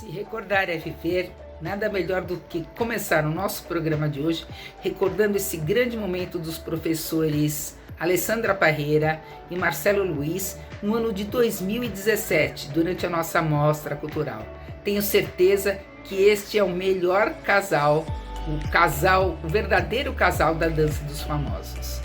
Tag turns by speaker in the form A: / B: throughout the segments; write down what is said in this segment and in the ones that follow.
A: Se recordar é viver, nada melhor do que começar o nosso programa de hoje recordando esse grande momento dos professores Alessandra Parreira e Marcelo Luiz no ano de 2017, durante a nossa mostra cultural. Tenho certeza que este é o melhor casal, o verdadeiro casal da dança dos famosos.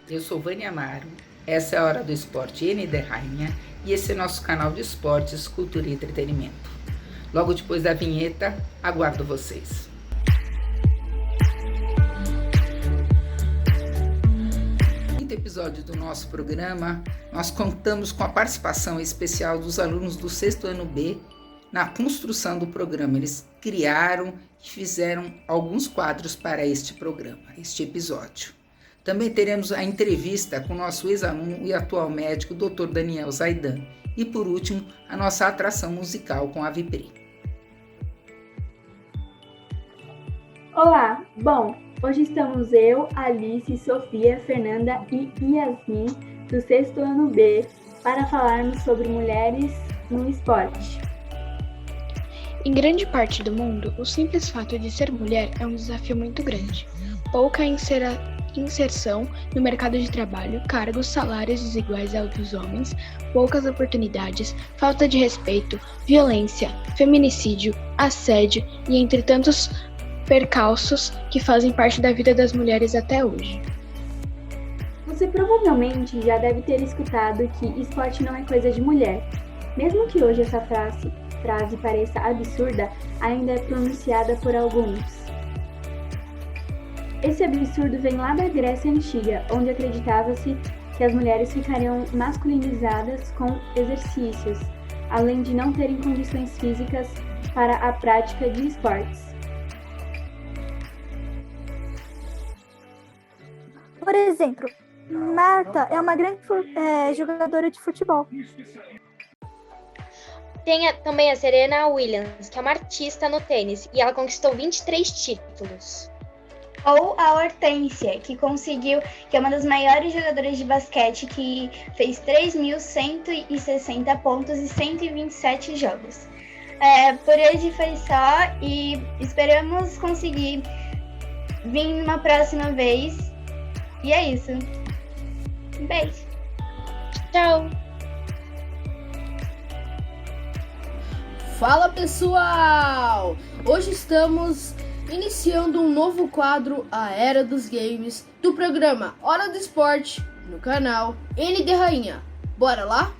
A: Eu sou Vânia Amaro, essa é a Hora do Esporte N de Rainha e esse é nosso canal de esportes, cultura e entretenimento. Logo depois da vinheta, aguardo vocês. No quinto episódio do nosso programa, nós contamos com a participação especial dos alunos do sexto ano B na construção do programa. Eles criaram e fizeram alguns quadros para este programa, este episódio. Também teremos a entrevista com o nosso ex-aluno e atual médico, Dr. Daniel Zaidan. E por último, a nossa atração musical com a Vipri.
B: Olá! Bom, hoje estamos eu, Alice, Sofia, Fernanda e Yasmin, do sexto ano B, para falarmos sobre mulheres no esporte.
C: Em grande parte do mundo, o simples fato de ser mulher é um desafio muito grande. Pouca inserção no mercado de trabalho, cargos, salários desiguais aos dos homens, poucas oportunidades, falta de respeito, violência, feminicídio, assédio e entre tantos percalços que fazem parte da vida das mulheres até hoje.
B: Você provavelmente já deve ter escutado que esporte não é coisa de mulher. Mesmo que hoje essa frase pareça absurda, ainda é pronunciada por alguns. Esse absurdo vem lá da Grécia Antiga, onde acreditava-se que as mulheres ficariam masculinizadas com exercícios, além de não terem condições físicas para a prática de esportes.
D: Por exemplo, Marta é uma grande jogadora de futebol.
E: Tem também a Serena Williams, que é uma artista no tênis, e ela conquistou 23 títulos. Ou a Hortência, que é uma das maiores jogadoras de basquete, que fez 3.160 pontos em 127 jogos. Por hoje foi só e esperamos conseguir vir uma próxima vez. E é isso. Um beijo.
C: Tchau!
F: Fala pessoal! Hoje estamos iniciando um novo quadro, a Era dos Games, do programa Hora do Esporte, no canal ND Rainha. Bora lá?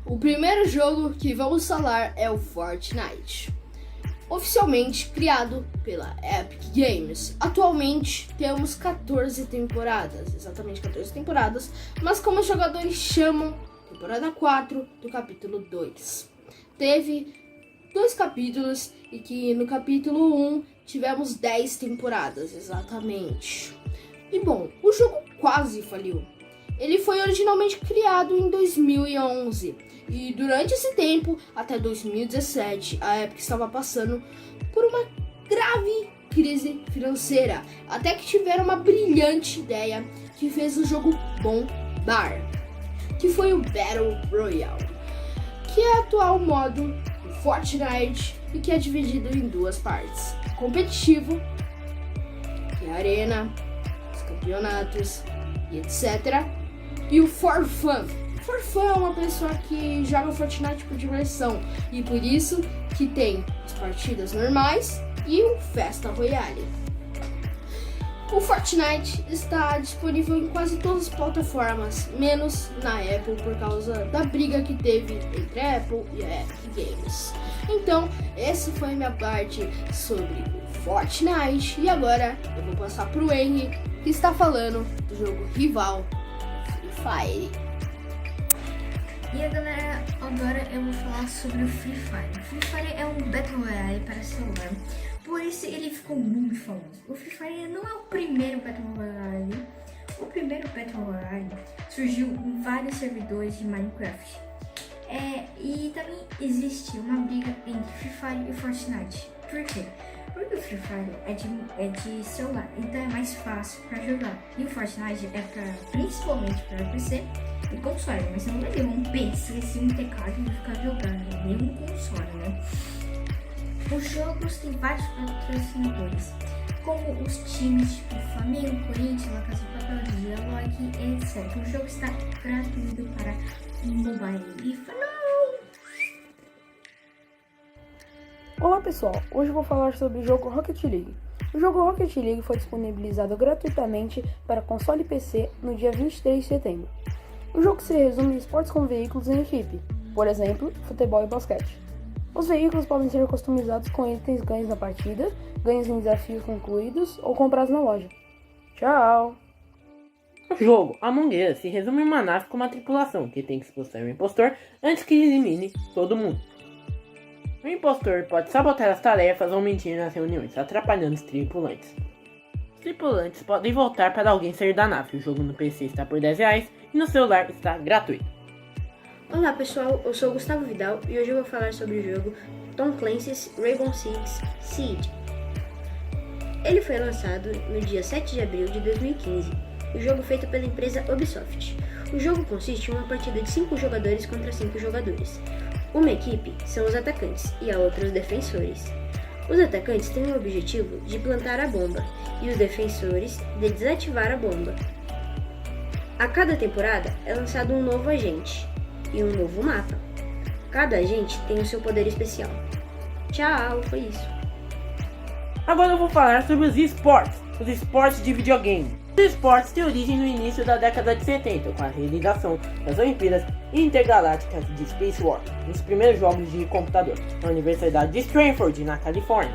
F: O primeiro jogo que vamos falar é o Fortnite, oficialmente criado pela Epic Games. Atualmente temos 14 temporadas, exatamente 14 temporadas, mas como os jogadores chamam, temporada 4 do capítulo 2. Teve 2 capítulos e que no capítulo 1 tivemos 10 temporadas, exatamente. E bom, o jogo quase faliu. Ele foi originalmente criado em 2011 e durante esse tempo, até 2017, a Epic estava passando por uma grave crise financeira, até que tiveram uma brilhante ideia que fez o jogo bombar, que foi o Battle Royale, que é o atual modo do Fortnite e que é dividido em 2 partes: competitivo, que é a arena, os campeonatos e etc. E o For Fun. For Fun é uma pessoa que joga Fortnite por diversão e por isso que tem as partidas normais e o Festa Royale. O Fortnite está disponível em quase todas as plataformas, menos na Apple por causa da briga que teve entre a Apple e a Epic Games. Então, essa foi a minha parte sobre o Fortnite e agora eu vou passar para o Henry, que está falando do jogo rival Free Fire.
G: E aí galera, agora eu vou falar sobre o Free Fire. O Free Fire é um Battle Royale para celular, por isso ele ficou muito famoso. O Free Fire não é o primeiro Battle Royale. O primeiro Battle Royale surgiu em vários servidores de Minecraft. E também existe uma briga entre Free Fire e Fortnite. Por quê? Porque o Free Fire é de celular, então é mais fácil para jogar. E o Fortnite é principalmente para PC e console, mas você não vai levar um PC assim, um teclado e ficar jogando, nem um console, né? Os jogos têm vários patrocinadores, como os times tipo Flamengo, Corinthians, La Casa de Papel, Dialog, etc. O jogo está gratuito para mobile. E falou!
H: Olá pessoal, hoje eu vou falar sobre o jogo Rocket League. O jogo Rocket League foi disponibilizado gratuitamente para console e PC no dia 23 de setembro. O jogo se resume em esportes com veículos em equipe, por exemplo, futebol e basquete. Os veículos podem ser customizados com itens ganhos na partida, ganhos em desafios concluídos ou comprados na loja. Tchau!
I: O jogo Among Us se resume em uma nave com uma tripulação que tem que expulsar o impostor antes que elimine todo mundo. O impostor pode sabotar as tarefas ou mentir nas reuniões, atrapalhando os tripulantes. Os tripulantes podem voltar para alguém sair da nave. O jogo no PC está por R$10 e no celular está gratuito.
J: Olá pessoal, eu sou o Gustavo Vidal e hoje eu vou falar sobre o jogo Tom Clancy's Rainbow Six Siege. Ele foi lançado no dia 7 de abril de 2015. O jogo feito pela empresa Ubisoft. O jogo consiste em uma partida de 5 jogadores contra 5 jogadores. Uma equipe são os atacantes e a outra os defensores. Os atacantes têm o objetivo de plantar a bomba e os defensores de desativar a bomba. A cada temporada é lançado um novo agente e um novo mapa. Cada agente tem o seu poder especial. Tchau, foi isso.
I: Agora eu vou falar sobre os esportes de videogame. Os esportes têm origem no início da década de 70, com a realização das Olimpíadas Intergalácticas de Space War, nos primeiros jogos de computador, na Universidade de Stanford, na Califórnia.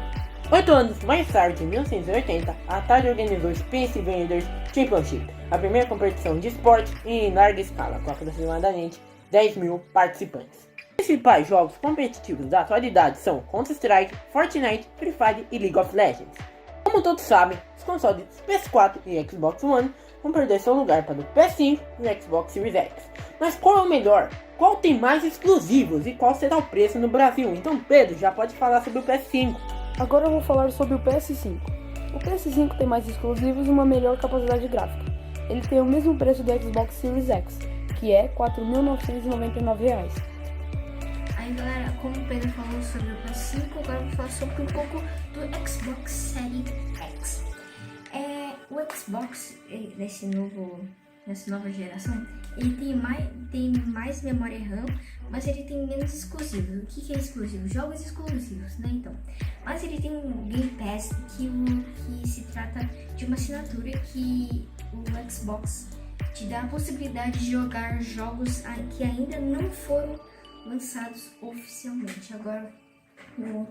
I: 8 anos mais tarde, em 1980, a Atari organizou o Space Invaders Championship, a primeira competição de esporte em larga escala, com aproximadamente 10 mil participantes. Os principais jogos competitivos da atualidade são Counter-Strike, Fortnite, Free Fire e League of Legends. Como todos sabem, os consoles PS4 e Xbox One vão perder seu lugar para o PS5 e Xbox Series X. Mas qual é o melhor? Qual tem mais exclusivos e qual será o preço no Brasil? Então Pedro já pode falar sobre o PS5.
H: Agora eu vou falar sobre o PS5. O PS5 tem mais exclusivos e uma melhor capacidade gráfica. Ele tem o mesmo preço do Xbox Series X, que é R$ 4.999.
G: Aí galera, como o Pedro falou sobre o PS5, agora eu vou falar sobre um pouco do Xbox Series X. O Xbox nessa nova geração, ele tem mais memória RAM, mas ele tem menos exclusivos. O que é exclusivo? Jogos exclusivos, né? Então, mas ele tem um Game Pass que se trata de uma assinatura que o Xbox te dá a possibilidade de jogar jogos que ainda não foram lançados oficialmente. Agora vou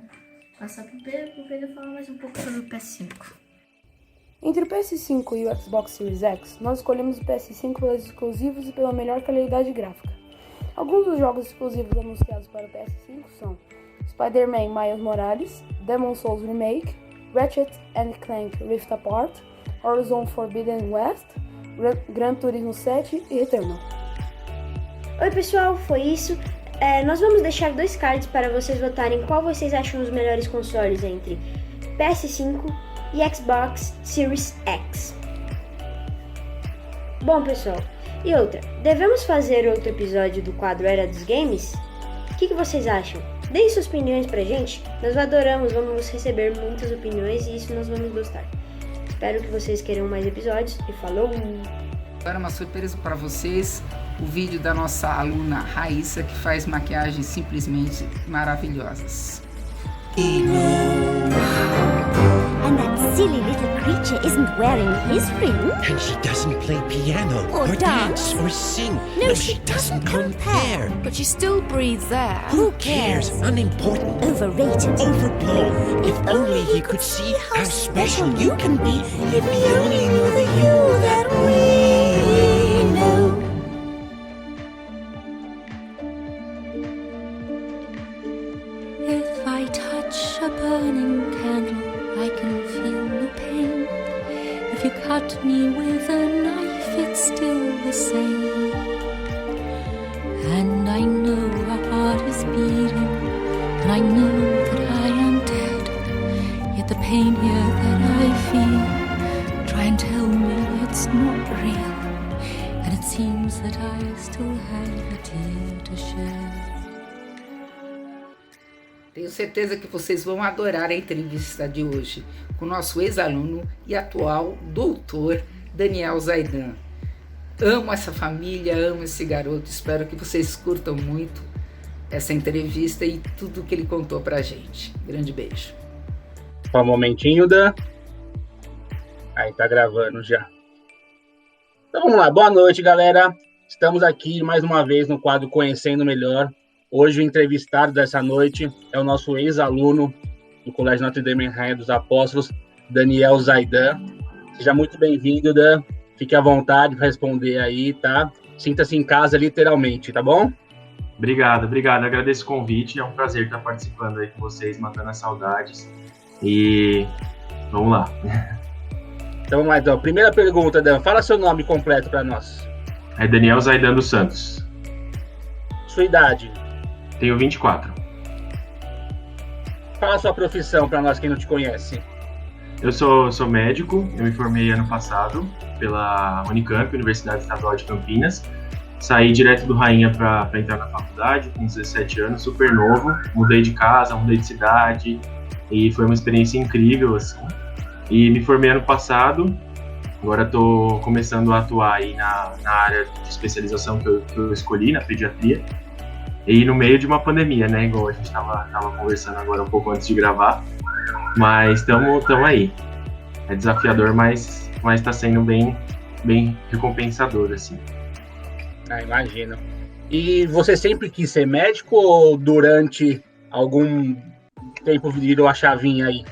G: passar pro Pedro falar mais um pouco sobre o PS5.
H: Entre o PS5 e o Xbox Series X, nós escolhemos o PS5 pelos exclusivos e pela melhor qualidade gráfica. Alguns dos jogos exclusivos anunciados para o PS5 são Spider-Man Miles Morales, Demon's Souls Remake, Ratchet & Clank Rift Apart, Horizon Forbidden West, Gran Turismo 7 e Returnal.
J: Oi pessoal, foi isso. Nós vamos deixar 2 cards para vocês votarem qual vocês acham os melhores consoles entre PS5 e Xbox Series X. Bom pessoal, e outra, devemos fazer outro episódio do quadro Era dos Games? O que vocês acham? Deem suas opiniões pra gente, nós adoramos, vamos receber muitas opiniões e isso nós vamos gostar. Espero que vocês queiram mais episódios e falou!
A: Agora uma surpresa para vocês, o vídeo da nossa aluna Raíssa, que faz maquiagens simplesmente maravilhosas.
K: And that silly little creature isn't wearing his ring.
L: And she doesn't play piano
K: Or
L: dance or sing.
K: No, she doesn't compare.
M: But she still breathes air.
L: Who cares? Unimportant.
K: Overrated.
L: Overblown. If only he could see how special you can be. If he only knew the you that we know.
K: If I touch a burning candle, I can feel no pain. If you cut me with a knife, it's still the same. And I know our heart is beating, and I know that I am dead. Yet the pain here that I feel, try and tell me it's not real. And it seems that I still have a tear to shed.
A: Tenho certeza que vocês vão adorar a entrevista de hoje com o nosso ex-aluno e atual doutor Daniel Zaidan. Amo essa família, amo esse garoto, espero que vocês curtam muito essa entrevista e tudo que ele contou pra gente. Grande beijo.
N: Só um momentinho, Dan. Aí, tá gravando já. Então vamos lá, boa noite, galera. Estamos aqui mais uma vez no quadro Conhecendo Melhor. Hoje o entrevistado dessa noite é o nosso ex-aluno do Colégio Notre Dame Rainha dos Apóstolos, Daniel Zaidan. Seja muito bem-vindo, Dan. Fique à vontade para responder aí, tá? Sinta-se em casa, literalmente, tá bom?
O: Obrigado. Agradeço o convite. É um prazer estar participando aí com vocês, matando as saudades. E vamos lá.
N: Então vamos lá, então. Primeira pergunta, Dan. Fala seu nome completo para nós.
O: É Daniel Zaidan dos Santos.
N: Sua idade?
O: Tenho 24.
N: Fala a sua profissão para nós, quem não te conhece.
O: Eu sou médico, eu me formei ano passado pela Unicamp, Universidade Estadual de Campinas. Saí direto do Rainha para entrar na faculdade, com 17 anos, super novo. Mudei de casa, mudei de cidade e foi uma experiência incrível, assim. E me formei ano passado, agora estou começando a atuar aí na área de especialização que eu escolhi, na pediatria. E no meio de uma pandemia, né? Igual a gente tava conversando agora um pouco antes de gravar. Mas estamos aí. É desafiador, mas está sendo bem recompensador, assim.
N: Ah, imagino. E você sempre quis ser médico ou durante algum tempo virou a chavinha aí?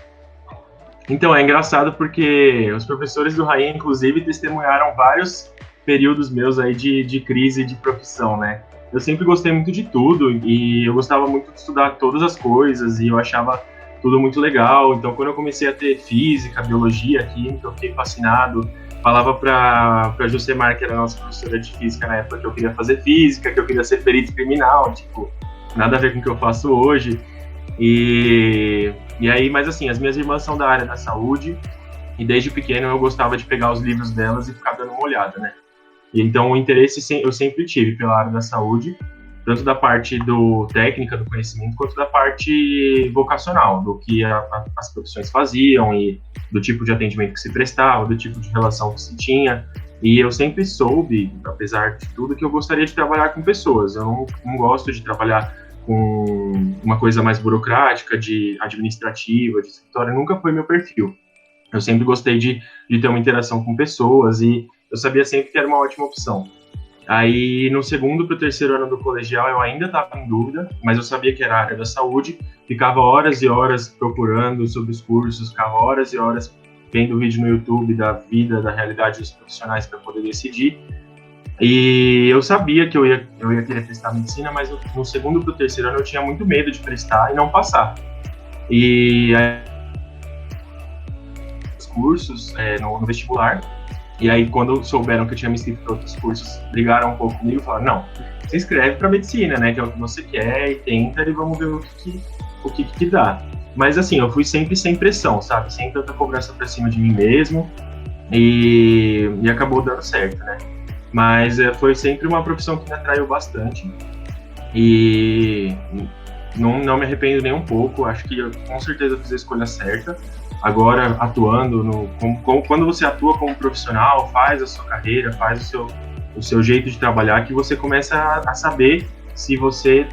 O: Então, é engraçado porque os professores do Rainha, inclusive, testemunharam vários períodos meus aí de crise de profissão, né? Eu sempre gostei muito de tudo e eu gostava muito de estudar todas as coisas e eu achava tudo muito legal. Então, quando eu comecei a ter física, biologia, química, eu fiquei fascinado. Falava pra Josemar, que era a nossa professora de física na época, que eu queria fazer física, que eu queria ser perito criminal, tipo, nada a ver com o que eu faço hoje. E aí, mas assim, as minhas irmãs são da área da saúde e desde pequeno eu gostava de pegar os livros delas e ficar dando uma olhada, né? E então o interesse eu sempre tive pela área da saúde, tanto da parte do técnica, do conhecimento, quanto da parte vocacional, do que as profissões faziam e do tipo de atendimento que se prestava, do tipo de relação que se tinha. E eu sempre soube, apesar de tudo, que eu gostaria de trabalhar com pessoas. Eu não gosto de trabalhar com uma coisa mais burocrática, de administrativa, de escritório, nunca foi meu perfil. Eu sempre gostei de ter uma interação com pessoas e eu sabia sempre que era uma ótima opção. Aí, no segundo para o terceiro ano do colegial, eu ainda estava em dúvida, mas eu sabia que era a área da saúde, ficava horas e horas procurando sobre os cursos, ficava horas e horas vendo vídeo no YouTube da vida, da realidade dos profissionais para poder decidir. E eu sabia que eu ia querer prestar medicina, mas no segundo para o terceiro ano eu tinha muito medo de prestar e não passar. E aí, os cursos no vestibular. E aí, quando souberam que eu tinha me inscrito para outros cursos, ligaram um pouco comigo e falaram, não, se inscreve para medicina, né, que é o que você quer, e tenta, e vamos ver o que dá. Mas assim, eu fui sempre sem pressão, sabe, sem tanta cobrança para cima de mim mesmo, e acabou dando certo, né. Mas foi sempre uma profissão que me atraiu bastante, e não me arrependo nem um pouco, acho que eu com certeza fiz a escolha certa. Agora, atuando, quando você atua como profissional, faz a sua carreira, faz o seu jeito de trabalhar, que você começa a saber se você,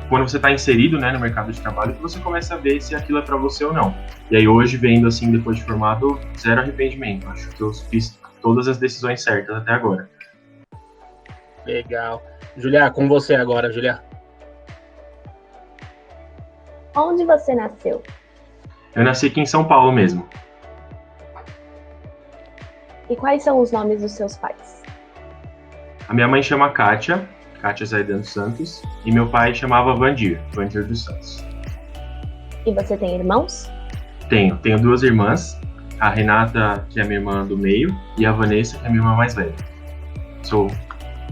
O: quando você está inserido, né, no mercado de trabalho, que você começa a ver se aquilo é para você ou não. E aí hoje, vendo assim, depois de formado, zero arrependimento. Acho que eu fiz todas as decisões certas até agora.
N: Legal. Julia, com você agora, Julia.
P: Onde você nasceu?
O: Eu nasci aqui em São Paulo mesmo.
P: E quais são os nomes dos seus pais?
O: A minha mãe chama Kátia Zaidan dos Santos, e meu pai chamava Vandir dos Santos.
P: E você tem irmãos?
O: Tenho 2 irmãs, a Renata, que é a minha irmã do meio, e a Vanessa, que é a minha irmã mais velha. Sou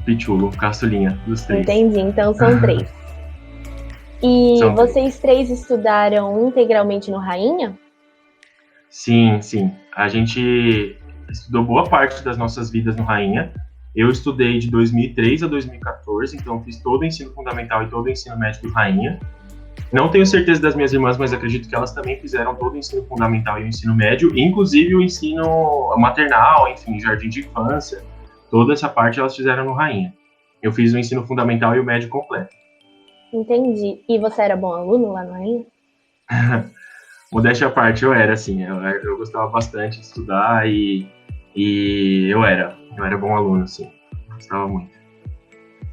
O: pichulo, caçulinha dos 3.
P: Entendi, então são 3. E vocês 3 estudaram integralmente no Rainha?
O: Sim. A gente estudou boa parte das nossas vidas no Rainha. Eu estudei de 2003 a 2014, então fiz todo o ensino fundamental e todo o ensino médio do Rainha. Não tenho certeza das minhas irmãs, mas acredito que elas também fizeram todo o ensino fundamental e o ensino médio, inclusive o ensino maternal, enfim, jardim de infância. Toda essa parte elas fizeram no Rainha. Eu fiz o ensino fundamental e o médio completo.
P: Entendi. E você era bom aluno lá no Rainha?
O: Modéstia à parte, eu era, assim. Eu gostava bastante de estudar e eu era bom aluno, assim. Gostava muito.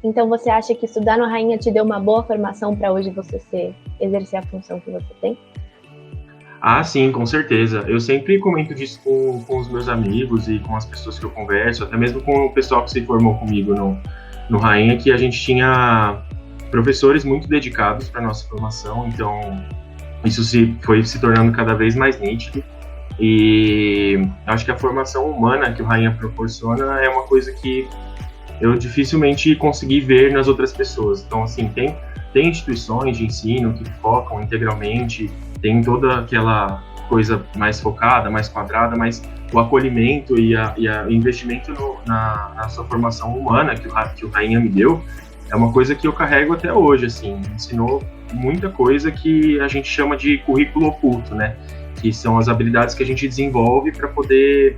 P: Então você acha que estudar no Rainha te deu uma boa formação para hoje você exercer a função que você tem?
O: Ah, sim, com certeza. Eu sempre comento disso com os meus amigos e com as pessoas que eu converso, até mesmo com o pessoal que se formou comigo no Rainha, que a gente tinha professores muito dedicados para nossa formação, então isso foi se tornando cada vez mais nítido, e acho que a formação humana que o Rainha proporciona é uma coisa que eu dificilmente consegui ver nas outras pessoas. Então, assim, tem instituições de ensino que focam integralmente, tem toda aquela coisa mais focada, mais quadrada, mas o acolhimento e o investimento na sua formação humana que o Rainha me deu é uma coisa que eu carrego até hoje, assim, me ensinou muita coisa que a gente chama de currículo oculto, né, que são as habilidades que a gente desenvolve para poder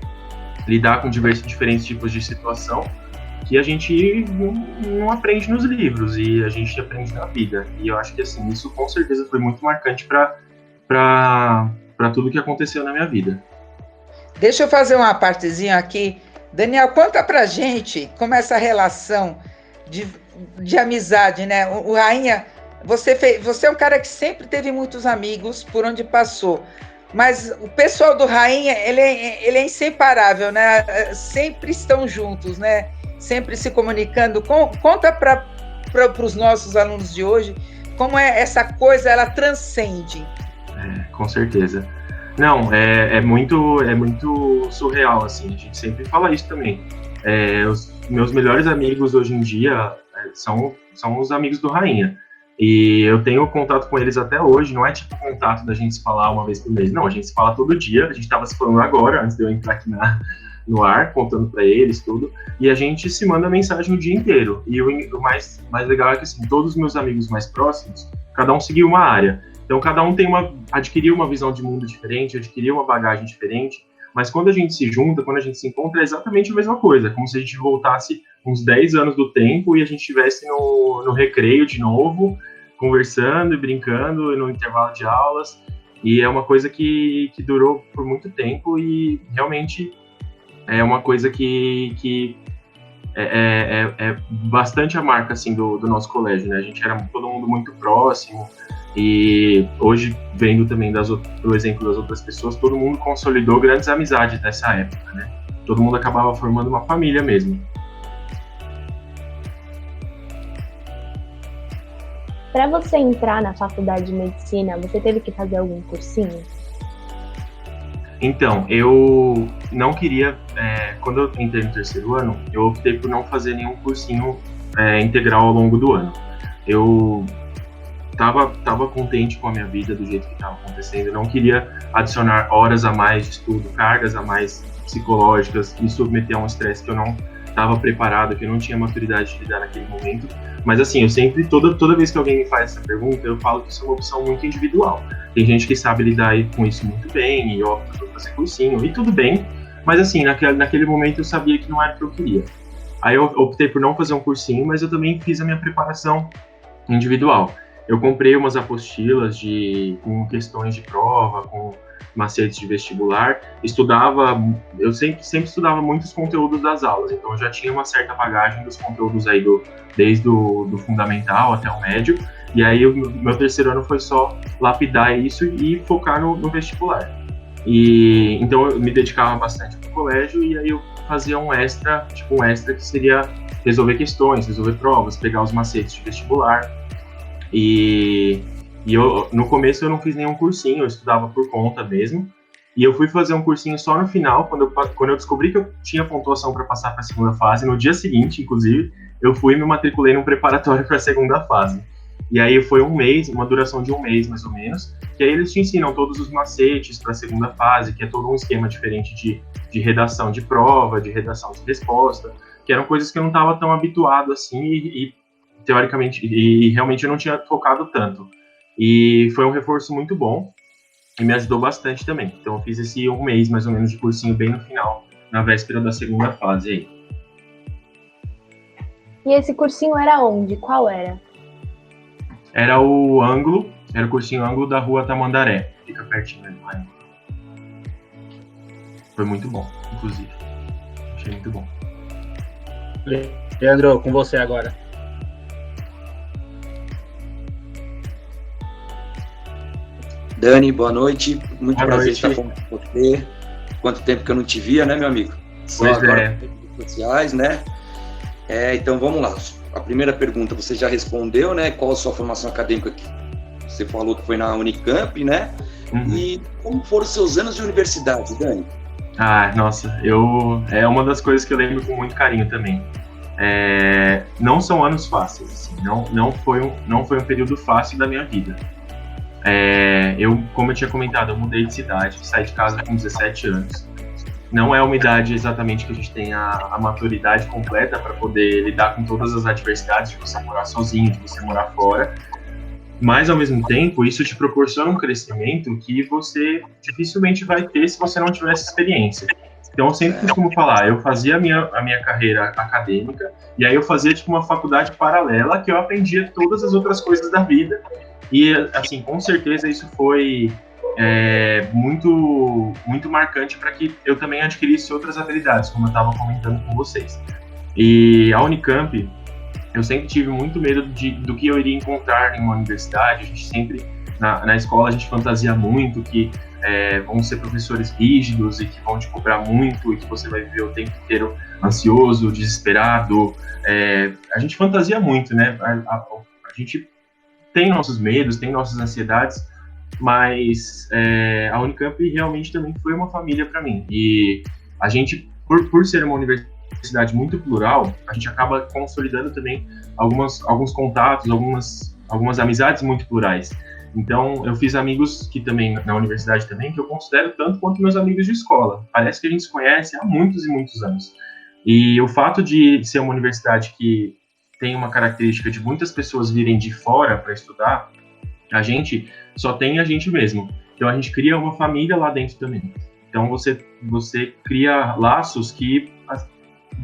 O: lidar com diferentes tipos de situação que a gente não aprende nos livros e a gente aprende na vida. E eu acho que, assim, isso com certeza foi muito marcante para tudo que aconteceu na minha vida.
A: Deixa eu fazer uma partezinha aqui. Daniel, conta pra gente como essa relação de amizade, né? O Rainha, você é um cara que sempre teve muitos amigos por onde passou, mas o pessoal do Rainha, ele é inseparável, né? Sempre estão juntos, né? Sempre se comunicando. Conta para os nossos alunos de hoje como essa coisa, ela transcende.
O: Com certeza. Não, é muito surreal, assim, a gente sempre fala isso também. Os meus melhores amigos hoje em dia são os amigos do Rainha. E eu tenho contato com eles até hoje, não é tipo contato da gente se falar uma vez por mês, não, a gente se fala todo dia, a gente estava se falando agora, antes de eu entrar aqui no ar, contando para eles tudo, e a gente se manda mensagem o dia inteiro. E o mais legal é que, assim, todos os meus amigos mais próximos, cada um seguiu uma área. Então, cada um adquiriu uma visão de mundo diferente, adquiriu uma bagagem diferente, mas quando a gente se junta, quando a gente se encontra, é exatamente a mesma coisa, como se a gente voltasse uns 10 anos do tempo e a gente estivesse no recreio de novo, conversando e brincando no intervalo de aulas, e é uma coisa que durou por muito tempo e realmente é uma coisa que é bastante a marca, assim, do nosso colégio, né? A gente era todo mundo muito próximo, e hoje, vendo também pelo exemplo das outras pessoas, todo mundo consolidou grandes amizades nessa época, né? Todo mundo acabava formando uma família mesmo.
P: Para você entrar na faculdade de medicina, você teve que fazer algum cursinho?
O: Então, eu não queria, quando eu entrei no terceiro ano, eu optei por não fazer nenhum cursinho integral ao longo do ano. Eu tava contente com a minha vida do jeito que estava acontecendo, eu não queria adicionar horas a mais de estudo, cargas a mais psicológicas, me submeter a um estresse que eu não estava preparado, que eu não tinha maturidade de lidar naquele momento. Mas assim, eu sempre, toda vez que alguém me faz essa pergunta, eu falo que isso é uma opção muito individual. Tem gente que sabe lidar com isso muito bem e opta por fazer cursinho, e tudo bem, mas assim, naquele momento eu sabia que não era o que eu queria. Aí eu optei por não fazer um cursinho, mas eu também fiz a minha preparação individual. Eu comprei umas apostilas com questões de prova, com macetes de vestibular, eu sempre estudava muitos conteúdos das aulas, então eu já tinha uma certa bagagem dos conteúdos aí desde o fundamental até o médio, e aí o meu terceiro ano foi só lapidar isso e focar no vestibular. E então eu me dedicava bastante pro colégio, e aí eu fazia um extra que seria resolver questões, resolver provas, pegar os macetes de vestibular. E no começo eu não fiz nenhum cursinho, eu estudava por conta mesmo. E eu fui fazer um cursinho só no final, quando eu descobri que eu tinha pontuação para passar para a segunda fase. No dia seguinte, inclusive, eu fui e me matriculei num preparatório para a segunda fase. E aí foi uma duração de um mês mais ou menos, que aí eles te ensinam todos os macetes para a segunda fase, que é todo um esquema diferente de redação de prova, de redação de resposta, que eram coisas que eu não estava tão habituado assim e teoricamente, e realmente eu não tinha focado tanto. E foi um reforço muito bom e me ajudou bastante também. Então eu fiz esse um mês mais ou menos de cursinho bem no final, na véspera da segunda fase aí.
P: E esse cursinho era onde? Qual era?
O: Era o cursinho Ângulo da Rua Tamandaré, fica pertinho ali do Rainha. Foi muito bom, inclusive. Achei muito bom.
N: Leandro, com você agora.
Q: Dani, boa noite. Muito
O: boa
Q: prazer
O: noite.
Q: estar com você. Quanto tempo que eu não te via, né, meu amigo? Só agora nas redes sociais, né? Então vamos lá. A primeira pergunta você já respondeu, né? Qual a sua formação acadêmica? Você falou que foi na Unicamp, né? Uhum. E como foram os seus anos de universidade, Dani?
O: Nossa, é uma das coisas que eu lembro com muito carinho também. Não são anos fáceis, assim, não foi um período fácil da minha vida. Como eu tinha comentado, eu mudei de cidade, saí de casa com 17 anos. Não é uma idade exatamente que a gente tem a maturidade completa para poder lidar com todas as adversidades de você morar sozinho, de você morar fora. Mas, ao mesmo tempo, isso te proporciona um crescimento que você dificilmente vai ter se você não tiver essa experiência. Então, eu sempre costumo falar, eu fazia a minha carreira acadêmica, e aí eu fazia tipo uma faculdade paralela que eu aprendia todas as outras coisas da vida. E, assim, com certeza isso foi muito, muito marcante para que eu também adquirisse outras habilidades, como eu estava comentando com vocês. E a Unicamp, eu sempre tive muito medo do que eu iria encontrar em uma universidade. A gente sempre, na escola, a gente fantasia muito que vão ser professores rígidos e que vão te cobrar muito e que você vai viver o tempo inteiro ansioso, desesperado. A gente fantasia muito, né? A gente tem nossos medos, tem nossas ansiedades, mas a Unicamp realmente também foi uma família para mim. E a gente, por ser uma universidade muito plural, a gente acaba consolidando também alguns contatos, algumas amizades muito plurais. Então, eu fiz amigos que também, na universidade também, que eu considero tanto quanto meus amigos de escola. Parece que a gente se conhece há muitos e muitos anos. E o fato de ser uma universidade que tem uma característica de muitas pessoas virem de fora para estudar, a gente só tem a gente mesmo. Então, a gente cria uma família lá dentro também. Então, você cria laços que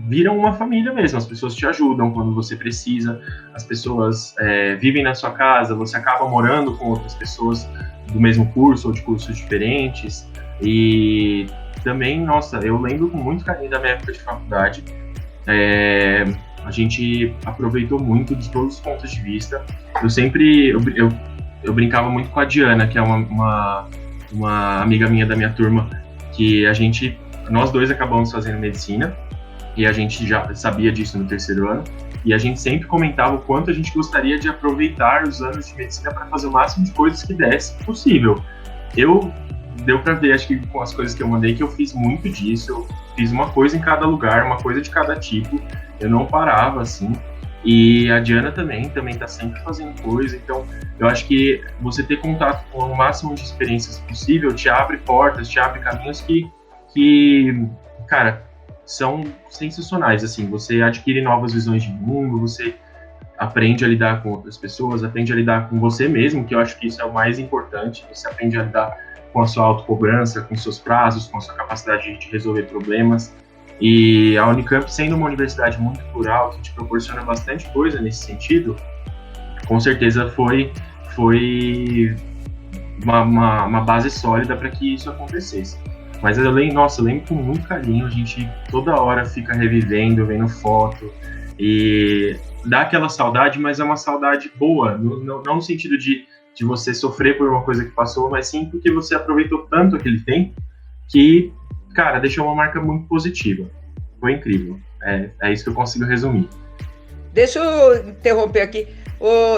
O: viram uma família mesmo, as pessoas te ajudam quando você precisa, as pessoas vivem na sua casa, você acaba morando com outras pessoas do mesmo curso ou de cursos diferentes, e também, nossa, eu lembro com muito carinho da minha época de faculdade, a gente aproveitou muito de todos os pontos de vista. Eu brincava muito com a Diana, que é uma amiga minha da minha turma, que nós dois acabamos fazendo medicina, e a gente já sabia disso no terceiro ano, e a gente sempre comentava o quanto a gente gostaria de aproveitar os anos de medicina para fazer o máximo de coisas que desse possível. Deu para ver, acho que com as coisas que eu mandei, que eu fiz muito disso, eu fiz uma coisa em cada lugar, uma coisa de cada tipo, eu não parava, assim, e a Diana também tá sempre fazendo coisa, então eu acho que você ter contato com o máximo de experiências possível te abre portas, te abre caminhos que cara, são sensacionais, assim, você adquire novas visões de mundo, você aprende a lidar com outras pessoas, aprende a lidar com você mesmo, que eu acho que isso é o mais importante, você aprende a lidar com a sua autocobrança, com seus prazos, com a sua capacidade de resolver problemas, e a Unicamp, sendo uma universidade muito plural, que te proporciona bastante coisa nesse sentido, com certeza foi uma base sólida para que isso acontecesse. Mas eu lembro com muito carinho, a gente toda hora fica revivendo, vendo foto, e dá aquela saudade, mas é uma saudade boa, não no sentido de você sofrer por uma coisa que passou, mas sim porque você aproveitou tanto aquele tempo que, cara, deixou uma marca muito positiva. Foi incrível, é isso que eu consigo resumir.
A: Deixa eu interromper aqui.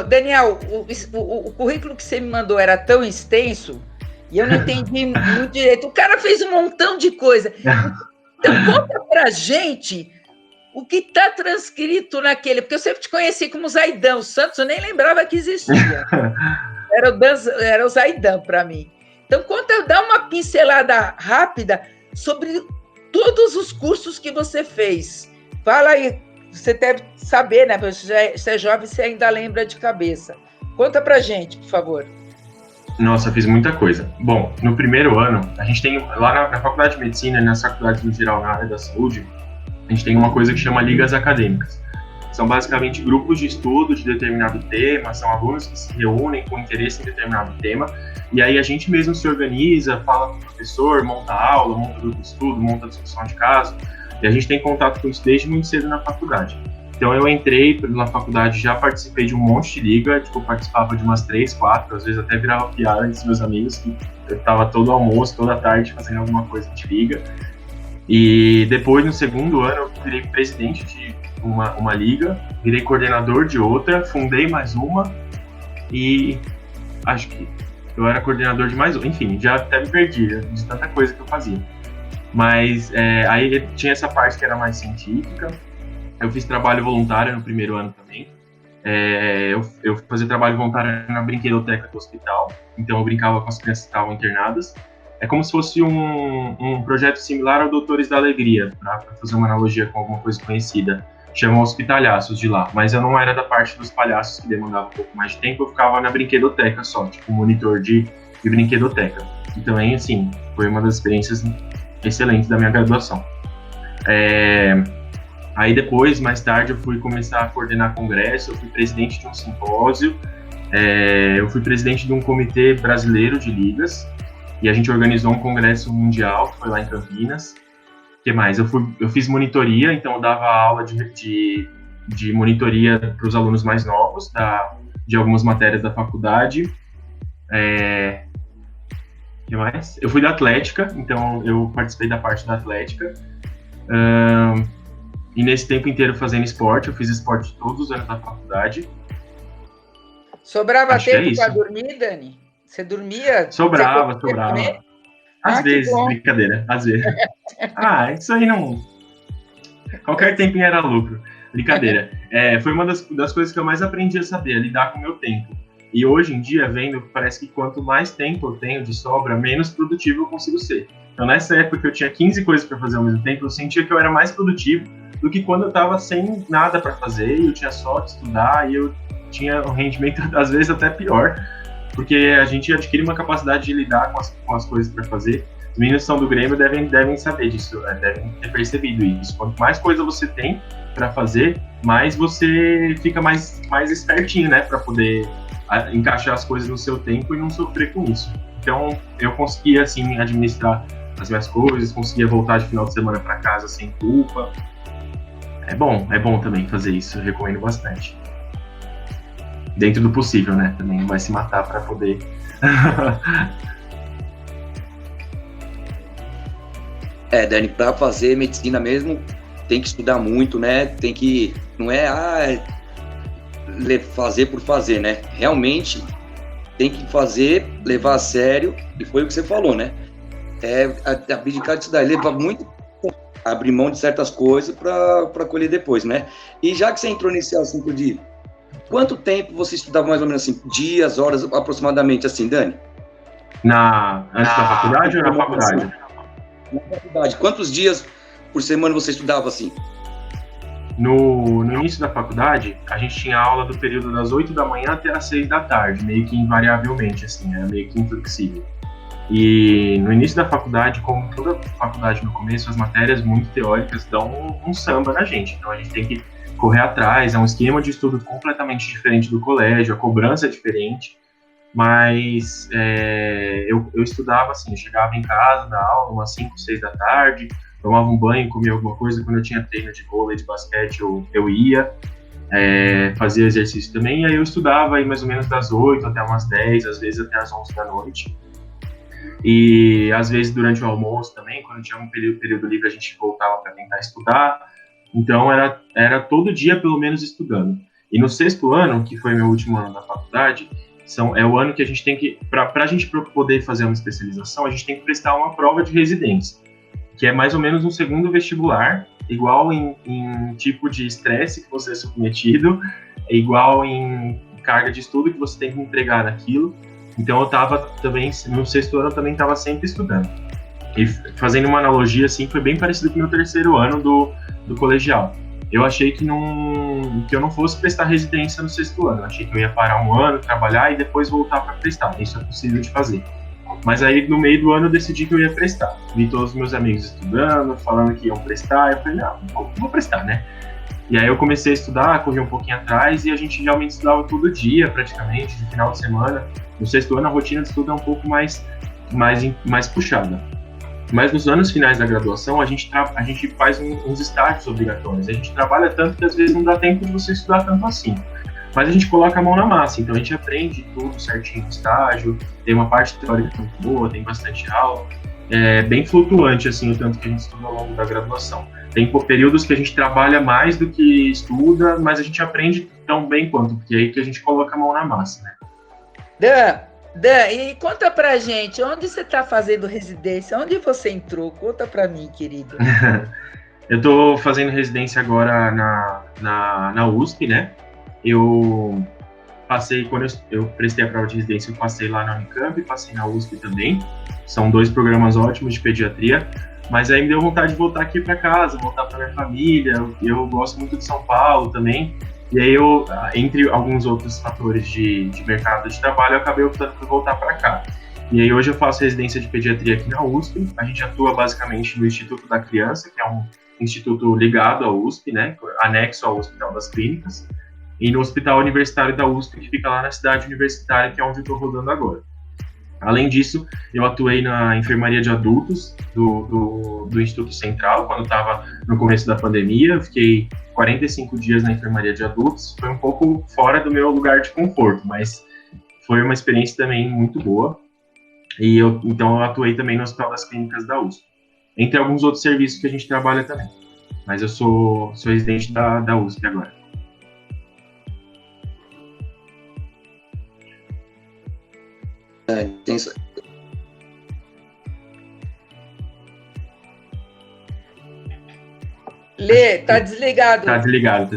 A: Daniel, o currículo que você me mandou era tão extenso, e eu não entendi muito direito. O cara fez um montão de coisa. Então, conta pra gente o que está transcrito naquele... Porque eu sempre te conheci como Zaidan. O Santos eu nem lembrava que existia. Era o Zaidan para mim. Então, dá uma pincelada rápida sobre todos os cursos que você fez. Fala aí. Você deve saber, né? Você é jovem, você ainda lembra de cabeça. Conta pra gente, por favor.
O: Nossa, fiz muita coisa. Bom, no primeiro ano, a gente tem, lá na Faculdade de Medicina e nas faculdades no geral, na área da saúde, a gente tem uma coisa que chama ligas acadêmicas. São basicamente grupos de estudo de determinado tema, são alunos que se reúnem com interesse em determinado tema, e aí a gente mesmo se organiza, fala com o professor, monta aula, monta grupo de estudo, monta discussão de caso, e a gente tem contato com isso desde muito cedo na faculdade. Então eu entrei na faculdade, já participei de um monte de liga, participava de umas 3, 4, às vezes até virava piada entre meus amigos, que eu estava todo almoço, toda tarde fazendo alguma coisa de liga. E depois, no segundo ano, eu virei presidente de uma liga, virei coordenador de outra, fundei mais uma, e acho que eu era coordenador de mais uma. Enfim, já até me perdi de tanta coisa que eu fazia. Mas aí tinha essa parte que era mais científica. Eu fiz trabalho voluntário no primeiro ano também. Eu fazia trabalho voluntário na brinquedoteca do hospital, então eu brincava com as crianças que estavam internadas. É como se fosse um projeto similar ao Doutores da Alegria, para fazer uma analogia com alguma coisa conhecida. Chamam os palhaços de lá, mas eu não era da parte dos palhaços que demandava um pouco mais de tempo, eu ficava na brinquedoteca só, tipo monitor de brinquedoteca. E também, assim, foi uma das experiências excelentes da minha graduação. Aí depois, mais tarde, eu fui começar a coordenar congresso, eu fui presidente de um simpósio, eu fui presidente de um comitê brasileiro de ligas, e a gente organizou um congresso mundial, que foi lá em Campinas. O que mais? Eu fiz monitoria, então eu dava aula de monitoria para os alunos mais novos, de algumas matérias da faculdade. O que mais? Eu fui da Atlética, então eu participei da parte da Atlética. E nesse tempo inteiro fazendo esporte, eu fiz esporte todos os anos da faculdade.
A: Sobrava tempo para dormir, Dani? Você dormia?
O: Sobrava. Às vezes, brincadeira, às vezes. Isso aí não... Qualquer tempinho era lucro. Brincadeira. Foi uma das coisas que eu mais aprendi a saber, lidar com o meu tempo. E hoje em dia, vendo, parece que quanto mais tempo eu tenho de sobra, menos produtivo eu consigo ser. Então, nessa época que eu tinha 15 coisas para fazer ao mesmo tempo, eu sentia que eu era mais produtivo do que quando eu estava sem nada para fazer, e eu tinha só de estudar, e eu tinha um rendimento, às vezes, até pior, porque a gente adquire uma capacidade de lidar com as coisas para fazer. Os meninos que são do Grêmio devem saber disso, né? Devem ter percebido isso. Quanto mais coisa você tem para fazer, mais você fica mais espertinho, né, para poder encaixar as coisas no seu tempo e não sofrer com isso. Então, eu conseguia, assim, administrar as minhas coisas, conseguia voltar de final de semana para casa sem culpa. É bom também fazer isso, eu recomendo bastante. Dentro do possível, né? Também não vai se matar para poder.
Q: Dani, para fazer medicina mesmo, tem que estudar muito, né? Tem que. Não é fazer por fazer, né? Realmente tem que fazer, levar a sério, e foi o que você falou, né? Abdicar de estudar, levar muito, abrir mão de certas coisas para colher depois, né? E já que você entrou nesse assunto de quanto tempo você estudava mais ou menos assim, dias, horas aproximadamente assim, Dani?
O: Antes da faculdade ou na faculdade?
Q: Na faculdade. Quantos dias por semana você estudava assim?
O: No início da faculdade, a gente tinha aula do período das 8 da manhã até as 6 da tarde, meio que invariavelmente, assim, era meio que inflexível. E no início da faculdade, como toda faculdade no começo, as matérias muito teóricas dão um samba na gente. Então a gente tem que correr atrás, é um esquema de estudo completamente diferente do colégio, a cobrança é diferente. Mas eu estudava assim, eu chegava em casa da aula, umas 5, 6 da tarde, tomava um banho, comia alguma coisa. Quando eu tinha treino de vôlei, de basquete, eu ia, fazia exercício também. E aí eu estudava aí mais ou menos das 8 até umas 10, às vezes até as 11 da noite. E às vezes durante o almoço também, quando tinha um período livre, a gente voltava para tentar estudar. Então era todo dia pelo menos estudando. E no 6º ano, que foi meu último ano da faculdade, é o ano que a gente tem que, para a gente poder fazer uma especialização, a gente tem que prestar uma prova de residência, que é mais ou menos um segundo vestibular, igual em tipo de estresse que você é submetido, igual em carga de estudo que você tem que entregar naquilo. Então eu estava também, no 6º ano eu também estava sempre estudando. E fazendo uma analogia assim, foi bem parecido com o meu 3º ano do colegial. Eu achei que eu não fosse prestar residência no 6º ano. Eu achei que eu ia parar um ano, trabalhar e depois voltar para prestar. Isso é possível de fazer. Mas aí, no meio do ano, eu decidi que eu ia prestar. Vi todos os meus amigos estudando, falando que iam prestar. Eu falei, não, vou prestar, né? E aí eu comecei a estudar, corri um pouquinho atrás e a gente realmente estudava todo dia, praticamente, no final de semana. No 6º ano, a rotina de estudo é um pouco mais puxada. Mas nos anos finais da graduação, a gente faz uns estágios obrigatórios. A gente trabalha tanto que às vezes não dá tempo de você estudar tanto assim. Mas a gente coloca a mão na massa, então a gente aprende tudo certinho no estágio, tem uma parte teórica muito boa, tem bastante aula. É bem flutuante, assim, o tanto que a gente estuda ao longo da graduação. Tem períodos que a gente trabalha mais do que estuda, mas a gente aprende tão bem quanto, porque é aí que a gente coloca a mão na massa, né?
A: Dan, e conta pra gente, onde você tá fazendo residência? Onde você entrou? Conta pra mim, querido.
O: Eu tô fazendo residência agora na USP, né? Eu passei, quando eu prestei a prova de residência, eu passei lá na Unicamp, passei na USP também. São 2 programas ótimos de pediatria, mas aí me deu vontade de voltar aqui para casa, voltar para minha família. Eu gosto muito de São Paulo também. E aí eu, entre alguns outros fatores de mercado de trabalho, eu acabei optando por voltar para cá. E aí hoje eu faço residência de pediatria aqui na USP. A gente atua basicamente no Instituto da Criança, que é um instituto ligado à USP, né, anexo ao Hospital das Clínicas, e no Hospital Universitário da USP, que fica lá na cidade universitária, que é onde eu estou rodando agora. Além disso, eu atuei na enfermaria de adultos do Instituto Central, quando estava no começo da pandemia. Eu fiquei 45 dias na enfermaria de adultos. Foi um pouco fora do meu lugar de conforto, mas foi uma experiência também muito boa. E então eu atuei também no Hospital das Clínicas da USP, entre alguns outros serviços que a gente trabalha também. Mas eu sou residente da USP agora.
A: Lê, tá desligado.
O: Tá desligado.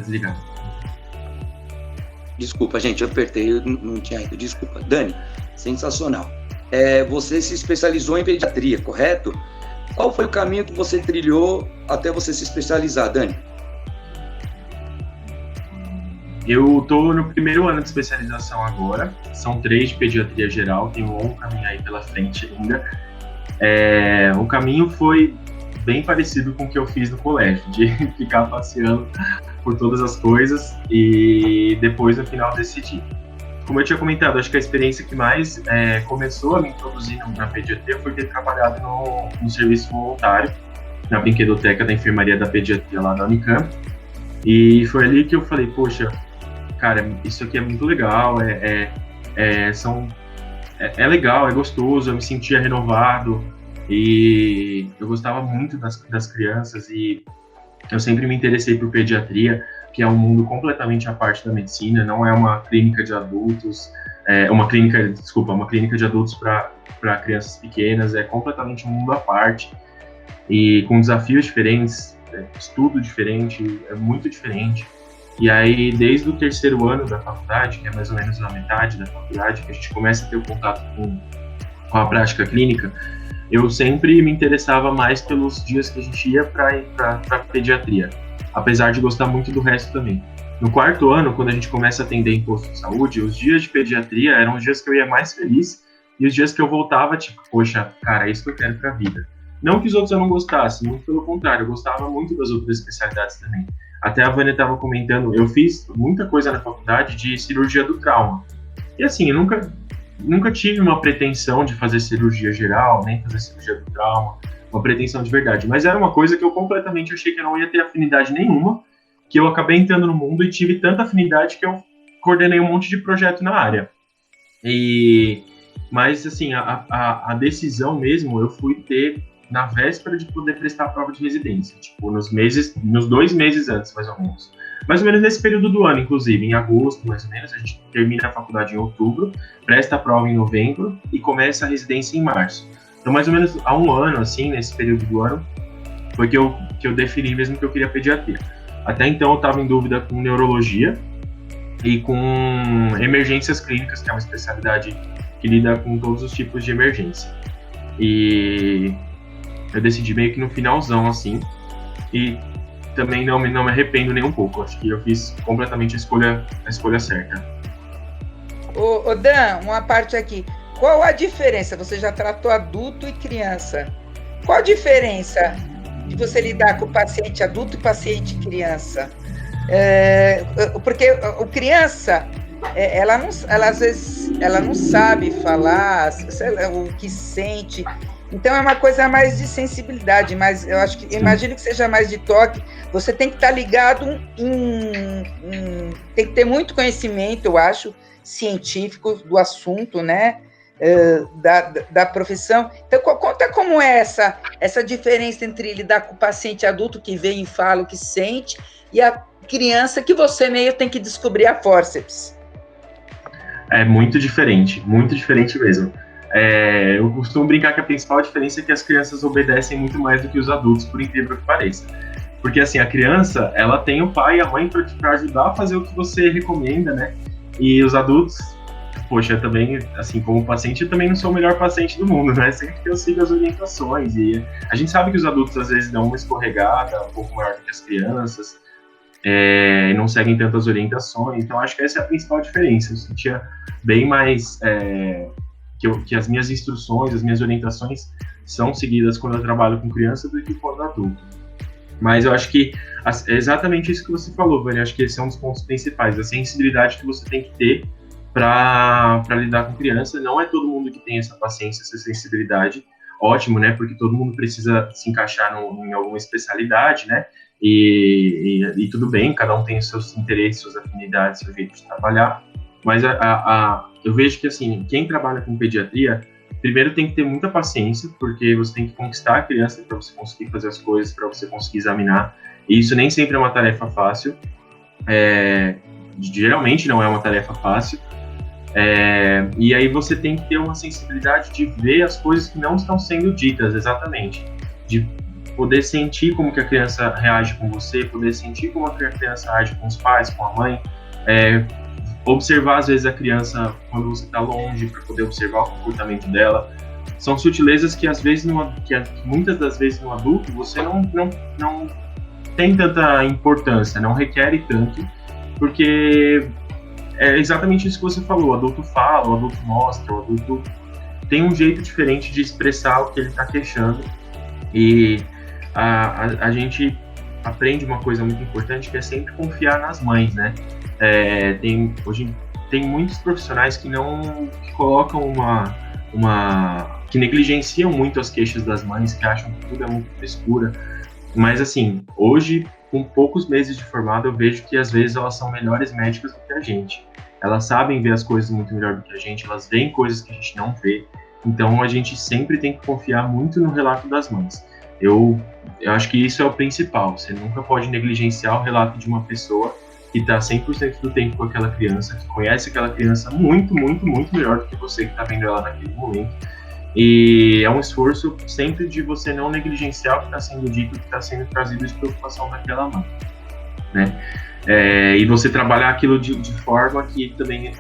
Q: Desculpa, gente, eu apertei, eu não tinha ido. Desculpa. Dani, sensacional. Você se especializou em pediatria, correto? Qual foi o caminho que você trilhou até você se especializar, Dani?
O: Eu tô no primeiro ano de especialização agora. São 3 de pediatria geral, tem um longo caminho aí pela frente ainda. O caminho foi bem parecido com o que eu fiz no colégio, de ficar passeando por todas as coisas e depois no final decidir. Como eu tinha comentado, acho que a experiência que mais começou a me introduzir na pediatria foi ter trabalhado no serviço voluntário, na brinquedoteca da enfermaria da pediatria lá da Unicamp. E foi ali que eu falei, poxa, cara, isso aqui é muito legal, é legal, é gostoso, eu me sentia renovado e eu gostava muito das crianças e eu sempre me interessei por pediatria, que é um mundo completamente à parte da medicina, não é uma clínica de adultos, uma clínica de adultos para crianças pequenas, é completamente um mundo à parte e com desafios diferentes, estudo diferente, é muito diferente. E aí, desde o terceiro ano da faculdade, que é mais ou menos na metade da faculdade, que a gente começa a ter o contato com a prática clínica, eu sempre me interessava mais pelos dias que a gente ia para pediatria, apesar de gostar muito do resto também. No quarto ano, quando a gente começa a atender em posto de saúde, os dias de pediatria eram os dias que eu ia mais feliz e os dias que eu voltava, tipo, poxa, cara, é isso que eu quero pra vida. Não que os outros eu não gostasse, muito pelo contrário, eu gostava muito das outras especialidades também. Até a Vânia estava comentando, eu fiz muita coisa na faculdade de cirurgia do trauma. E assim, eu nunca tive uma pretensão de fazer cirurgia geral, nem fazer cirurgia do trauma, uma pretensão de verdade. Mas era uma coisa que eu completamente achei que eu não ia ter afinidade nenhuma, que eu acabei entrando no mundo e tive tanta afinidade que eu coordenei um monte de projeto na área. Mas assim, a decisão mesmo eu fui ter na véspera de poder prestar a prova de residência, tipo, nos 2 meses antes, mais ou menos. Mais ou menos nesse período do ano, inclusive, em agosto, mais ou menos, a gente termina a faculdade em outubro, presta a prova em novembro e começa a residência em março. Então, mais ou menos há um ano, assim, nesse período do ano, foi que eu defini mesmo que eu queria pediatria. Até então, eu estava em dúvida com neurologia e com emergências clínicas, que é uma especialidade que lida com todos os tipos de emergência. E eu decidi meio que no finalzão, assim, e também não me arrependo nem um pouco. Acho que eu fiz completamente a escolha certa.
A: Ô Dan, uma parte aqui. Qual a diferença? Você já tratou adulto e criança. Qual a diferença de você lidar com o paciente adulto e paciente criança? Porque o criança, ela às vezes ela não sabe falar o que sente. Então é uma coisa mais de sensibilidade, mas eu acho que, imagino que seja mais de toque. Você tem que estar ligado tem que ter muito conhecimento, eu acho, científico do assunto, né? Da profissão. Então conta como é essa diferença entre lidar com o paciente adulto que vem e fala o que sente e a criança que você meio tem que descobrir a fórceps.
O: É muito diferente mesmo. Eu costumo brincar que a principal diferença é que as crianças obedecem muito mais do que os adultos, por incrível que pareça. Porque, assim, a criança, ela tem o pai e a mãe para ajudar a fazer o que você recomenda, né? E os adultos, poxa, também, assim, como paciente, eu também não sou o melhor paciente do mundo, né? Sempre que eu sigo as orientações. E a gente sabe que os adultos, às vezes, dão uma escorregada um pouco maior do que as crianças, e não seguem tantas orientações. Então, acho que essa é a principal diferença. Eu sentia bem mais... que as minhas instruções, as minhas orientações são seguidas quando eu trabalho com criança do que quando adulto. Mas eu acho que é exatamente isso que você falou, Vânia. Acho que esse é um dos pontos principais, a sensibilidade que você tem que ter para lidar com criança. Não é todo mundo que tem essa paciência, essa sensibilidade. Ótimo, né? Porque todo mundo precisa se encaixar em alguma especialidade, né? E tudo bem, cada um tem os seus interesses, suas afinidades, seu jeito de trabalhar. Mas eu vejo que, assim, quem trabalha com pediatria, primeiro tem que ter muita paciência, porque você tem que conquistar a criança para você conseguir fazer as coisas, para você conseguir examinar. E isso nem sempre é uma tarefa fácil. Geralmente não é uma tarefa fácil. E aí você tem que ter uma sensibilidade de ver as coisas que não estão sendo ditas exatamente. De poder sentir como que a criança reage com você, poder sentir como a criança reage com os pais, com a mãe, observar às vezes a criança quando você está longe, para poder observar o comportamento dela. São sutilezas que às vezes, muitas das vezes no adulto, você não tem tanta importância, não requer tanto, porque é exatamente isso que você falou, o adulto fala, o adulto mostra, o adulto tem um jeito diferente de expressar o que ele está queixando, e a gente aprende uma coisa muito importante, que é sempre confiar nas mães, né? Hoje tem muitos profissionais que colocam que negligenciam muito as queixas das mães, que acham que tudo é muito frescura, mas assim, hoje, com poucos meses de formado, eu vejo que às vezes elas são melhores médicas do que a gente. Elas sabem ver as coisas muito melhor do que a gente, elas veem coisas que a gente não vê. Então a gente sempre tem que confiar muito no relato das mães. Eu acho que isso é o principal. Você nunca pode negligenciar o relato de uma pessoa que está 100% do tempo com aquela criança, que conhece aquela criança muito, muito, muito melhor do que você que está vendo ela naquele momento. E é um esforço sempre de você não negligenciar o que está sendo dito, o que está sendo trazido de preocupação daquela mãe, né? E você trabalhar aquilo de forma que também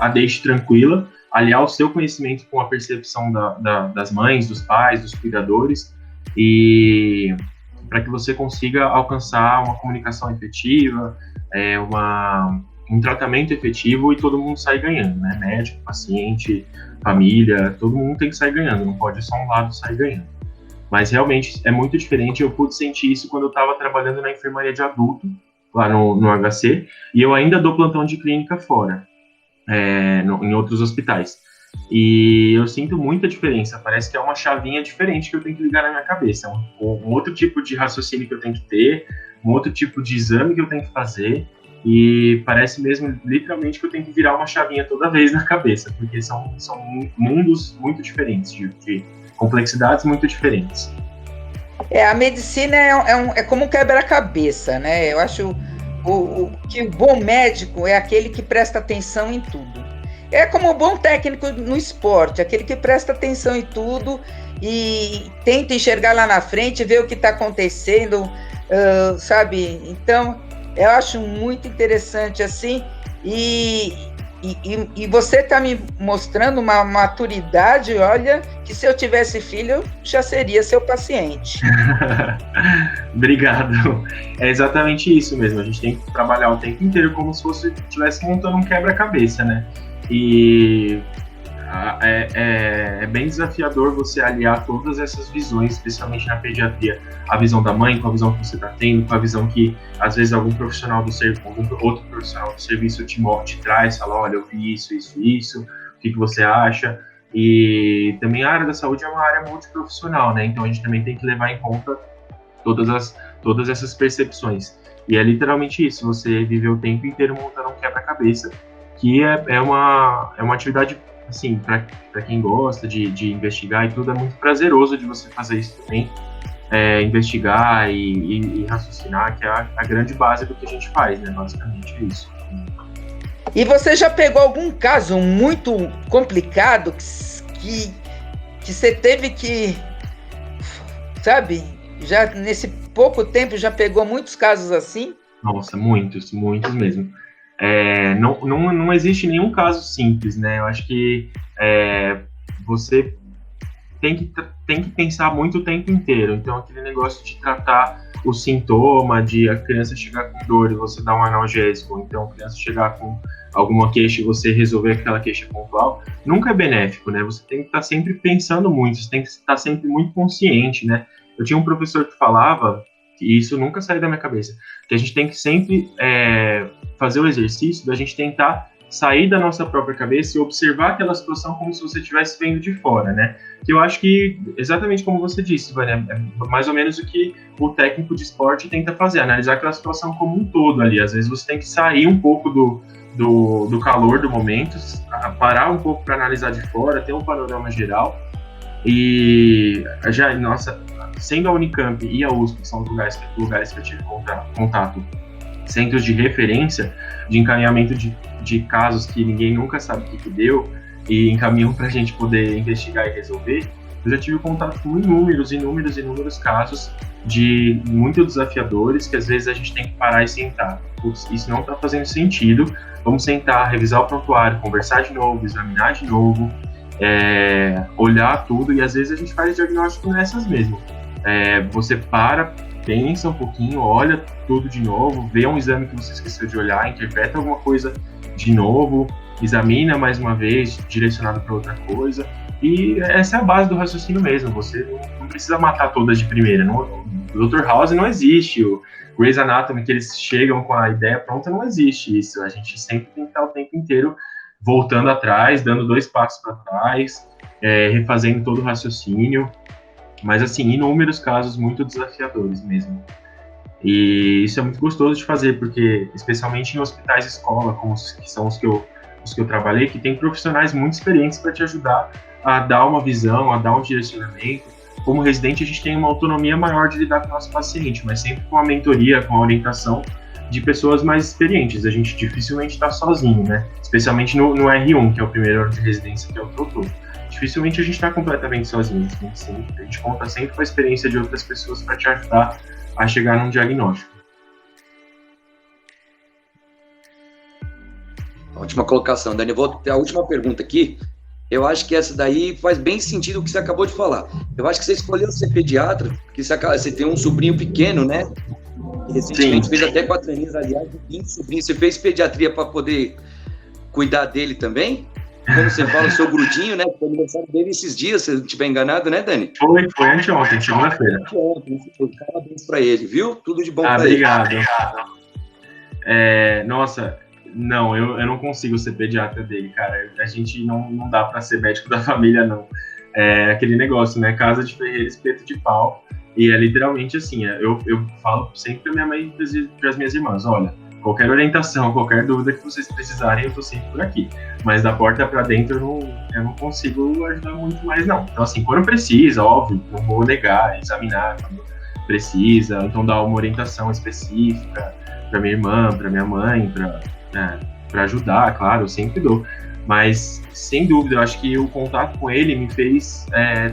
O: a deixe tranquila, aliar o seu conhecimento com a percepção das mães, dos pais, dos cuidadores, e para que você consiga alcançar uma comunicação efetiva, um tratamento efetivo, e todo mundo sai ganhando, né? Médico, paciente, família, todo mundo tem que sair ganhando, não pode só um lado sair ganhando. Mas realmente é muito diferente. Eu pude sentir isso quando eu estava trabalhando na enfermaria de adulto, lá no HC, e eu ainda dou plantão de clínica fora, em outros hospitais. E eu sinto muita diferença, parece que é uma chavinha diferente que eu tenho que ligar na minha cabeça, um outro tipo de raciocínio que eu tenho que ter, um outro tipo de exame que eu tenho que fazer, e parece mesmo, literalmente, que eu tenho que virar uma chavinha toda vez na cabeça, porque são mundos muito diferentes, de complexidades muito diferentes.
A: A medicina é como um quebra-cabeça, né? Eu acho que o bom médico é aquele que presta atenção em tudo. É como o bom técnico no esporte, aquele que presta atenção em tudo e tenta enxergar lá na frente, ver o que está acontecendo, sabe? Então, eu acho muito interessante assim, e você está me mostrando uma maturidade, olha, que se eu tivesse filho, eu já seria seu paciente.
O: Obrigado. É exatamente isso mesmo, a gente tem que trabalhar o tempo inteiro como se estivesse montando um quebra-cabeça, né? E é bem desafiador você aliar todas essas visões, especialmente na pediatria, a visão da mãe com a visão que você está tendo, com a visão que às vezes algum outro profissional do serviço te traz, fala, olha, eu vi isso, o que você acha? E também a área da saúde é uma área multiprofissional, né? Então a gente também tem que levar em conta todas essas percepções. E é literalmente isso, você viver o tempo inteiro montando um quebra-cabeça, que é uma atividade, assim, para quem gosta de investigar e tudo, é muito prazeroso de você fazer isso também, investigar e raciocinar, que é a grande base do que a gente faz, né? Basicamente é isso.
A: E você já pegou algum caso muito complicado que você teve que, sabe, já nesse pouco tempo já pegou muitos casos assim?
O: Nossa, muitos mesmo. Não existe nenhum caso simples, né? Eu acho que você tem que pensar muito o tempo inteiro. Então, aquele negócio de tratar o sintoma, de a criança chegar com dor e você dar um analgésico, então a criança chegar com alguma queixa e você resolver aquela queixa pontual, nunca é benéfico, né? Você tem que estar sempre pensando muito, você tem que estar sempre muito consciente, né? Eu tinha um professor que falava, e isso nunca saiu da minha cabeça, que a gente tem que sempre fazer o exercício da gente tentar sair da nossa própria cabeça e observar aquela situação como se você estivesse vendo de fora, né? Que eu acho que, exatamente como você disse, Vânia, é mais ou menos o que o técnico de esporte tenta fazer, analisar aquela situação como um todo ali. Às vezes você tem que sair um pouco do calor do momento, parar um pouco para analisar de fora, ter um panorama geral. E sendo a Unicamp e a USP, que são os lugares que eu tive contato, centros de referência, de encaminhamento de casos que ninguém nunca sabe o que deu, e encaminham para a gente poder investigar e resolver, eu já tive contato com inúmeros casos de muito desafiadores, que às vezes a gente tem que parar e sentar. Putz, isso não está fazendo sentido, vamos sentar, revisar o prontuário, conversar de novo, examinar de novo, olhar tudo, e às vezes a gente faz diagnóstico nessas mesmo. Você para, pensa um pouquinho, olha tudo de novo, vê um exame que você esqueceu de olhar, interpreta alguma coisa de novo, examina mais uma vez, direcionado para outra coisa. E essa é a base do raciocínio mesmo, você não precisa matar todas de primeira. O Dr. House não existe, o Grey's Anatomy, que eles chegam com a ideia pronta, não existe isso. A gente sempre tem que estar o tempo inteiro voltando atrás, dando 2 passos para trás, refazendo todo o raciocínio. Mas, assim, inúmeros casos muito desafiadores mesmo. E isso é muito gostoso de fazer, porque, especialmente em hospitais de escola, como que são os que eu trabalhei, que tem profissionais muito experientes para te ajudar a dar uma visão, a dar um direcionamento. Como residente, a gente tem uma autonomia maior de lidar com o nosso paciente, mas sempre com a mentoria, com a orientação de pessoas mais experientes. A gente dificilmente está sozinho, né? Especialmente no R1, que é o primeiro ano de residência, que é o doutor. Dificilmente a gente está completamente sozinho. A gente conta sempre com a experiência de outras pessoas para te ajudar a chegar num diagnóstico.
Q: Ótima colocação, Dani. Eu vou ter a última pergunta aqui. Eu acho que essa daí faz bem sentido o que você acabou de falar. Eu acho que você escolheu ser pediatra, porque você tem um sobrinho pequeno, né? E recentemente fez até 4 aninhos, aliás, um lindo sobrinho. Você fez pediatria para poder cuidar dele também? Como você fala, o seu grudinho, né? Foi o aniversário dele esses dias, se eu não estiver enganado, né, Dani?
O: Foi anteontem, segunda-feira.
Q: Parabéns para ele, viu? Tudo de bom para ele.
O: Obrigado. Nossa... Não, eu não consigo ser pediatra dele, cara. A gente não dá pra ser médico da família, não. É aquele negócio, né? Casa de ferreiro, espeto de pau. E é literalmente assim, eu falo sempre pra minha mãe e pras minhas irmãs, olha, qualquer orientação, qualquer dúvida que vocês precisarem, eu tô sempre por aqui. Mas da porta pra dentro eu não consigo ajudar muito mais, não. Então, assim, quando precisa, óbvio, não vou negar, examinar quando precisa, então dar uma orientação específica pra minha irmã, pra minha mãe, para ajudar, claro, eu sempre dou. Mas, sem dúvida, eu acho que o contato com ele me fez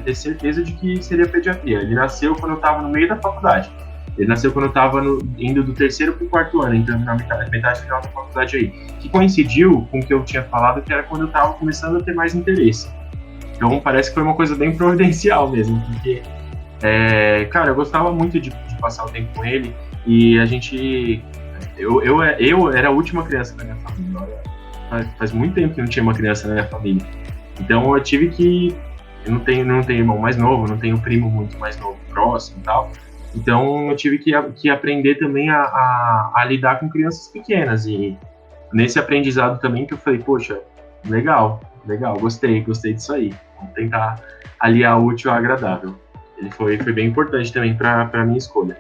O: ter certeza de que seria pediatria. Ele nasceu quando eu estava no meio da faculdade. Ele nasceu quando eu estava indo do 3º para o 4º ano, entrando na metade final da faculdade aí. Que coincidiu com o que eu tinha falado, que era quando eu estava começando a ter mais interesse. Então, parece que foi uma coisa bem providencial mesmo, porque, cara, eu gostava muito de passar o tempo com ele, e a gente... Eu era a última criança da minha família. Faz muito tempo que não tinha uma criança na minha família. Então eu tive que... Eu não tenho irmão mais novo, não tenho primo muito mais novo próximo e tal. Então eu tive que aprender também a lidar com crianças pequenas. E nesse aprendizado também que eu falei, poxa, legal, gostei disso aí. Vamos tentar aliar o útil ao agradável. Ele foi bem importante também para a minha escolha.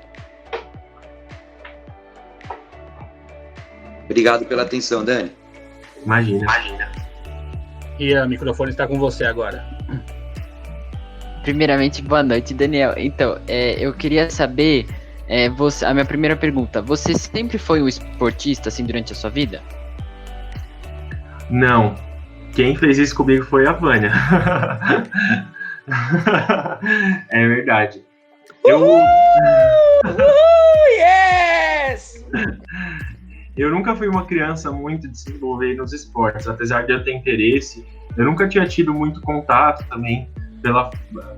Q: Obrigado pela atenção, Dani.
O: Imagina.
N: E o microfone está com você agora.
R: Primeiramente, boa noite, Daniel. Então, eu queria saber, a minha primeira pergunta, você sempre foi um esportista, assim, durante a sua vida?
O: Não. Quem fez isso comigo foi a Vânia. É verdade.
A: Yes!
O: Eu nunca fui uma criança muito de se envolver nos esportes, apesar de eu ter interesse. Eu nunca tinha tido muito contato também.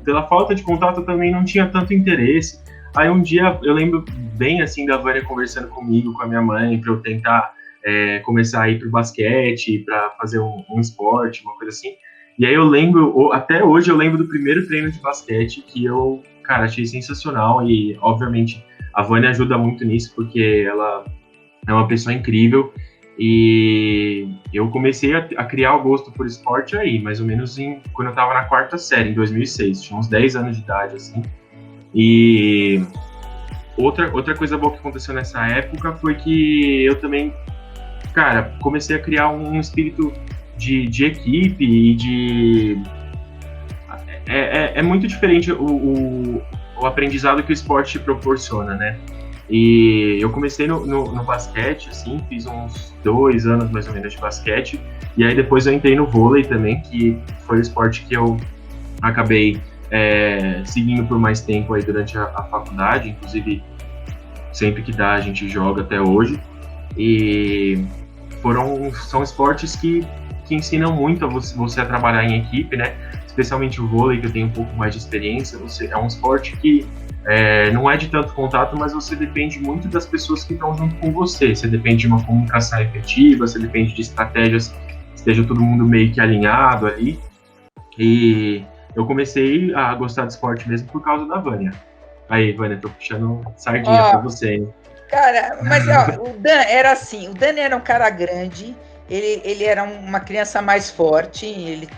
O: Pela falta de contato, eu também não tinha tanto interesse. Aí um dia, eu lembro bem assim da Vânia conversando comigo, com a minha mãe, para eu tentar começar a ir pro basquete, para fazer um esporte, uma coisa assim. E aí eu lembro, até hoje eu lembro do primeiro treino de basquete, que eu, cara, achei sensacional. E, obviamente, a Vânia ajuda muito nisso, porque ela... é uma pessoa incrível, e eu comecei a criar o gosto por esporte aí, mais ou menos quando eu estava na 4ª série, em 2006, tinha uns 10 anos de idade, assim. E outra coisa boa que aconteceu nessa época foi que eu também, cara, comecei a criar um espírito de equipe e de... É muito diferente o aprendizado que o esporte proporciona, né? E eu comecei no basquete, assim, fiz uns 2 anos mais ou menos de basquete, e aí depois eu entrei no vôlei também, que foi o esporte que eu acabei seguindo por mais tempo aí durante a faculdade, inclusive sempre que dá a gente joga até hoje, e são esportes que ensinam muito a você a trabalhar em equipe, né? Especialmente o vôlei, que eu tenho um pouco mais de experiência. É um esporte que não é de tanto contato, mas você depende muito das pessoas que estão junto com você. Você depende de uma comunicação efetiva, você depende de estratégias que esteja todo mundo meio que alinhado ali. E eu comecei a gostar de esporte mesmo por causa da Vânia. Aí, Vânia, tô puxando sardinha pra você, hein?
A: Cara, mas o Dan era assim, o Dani era um cara grande, ele era uma criança mais forte, ele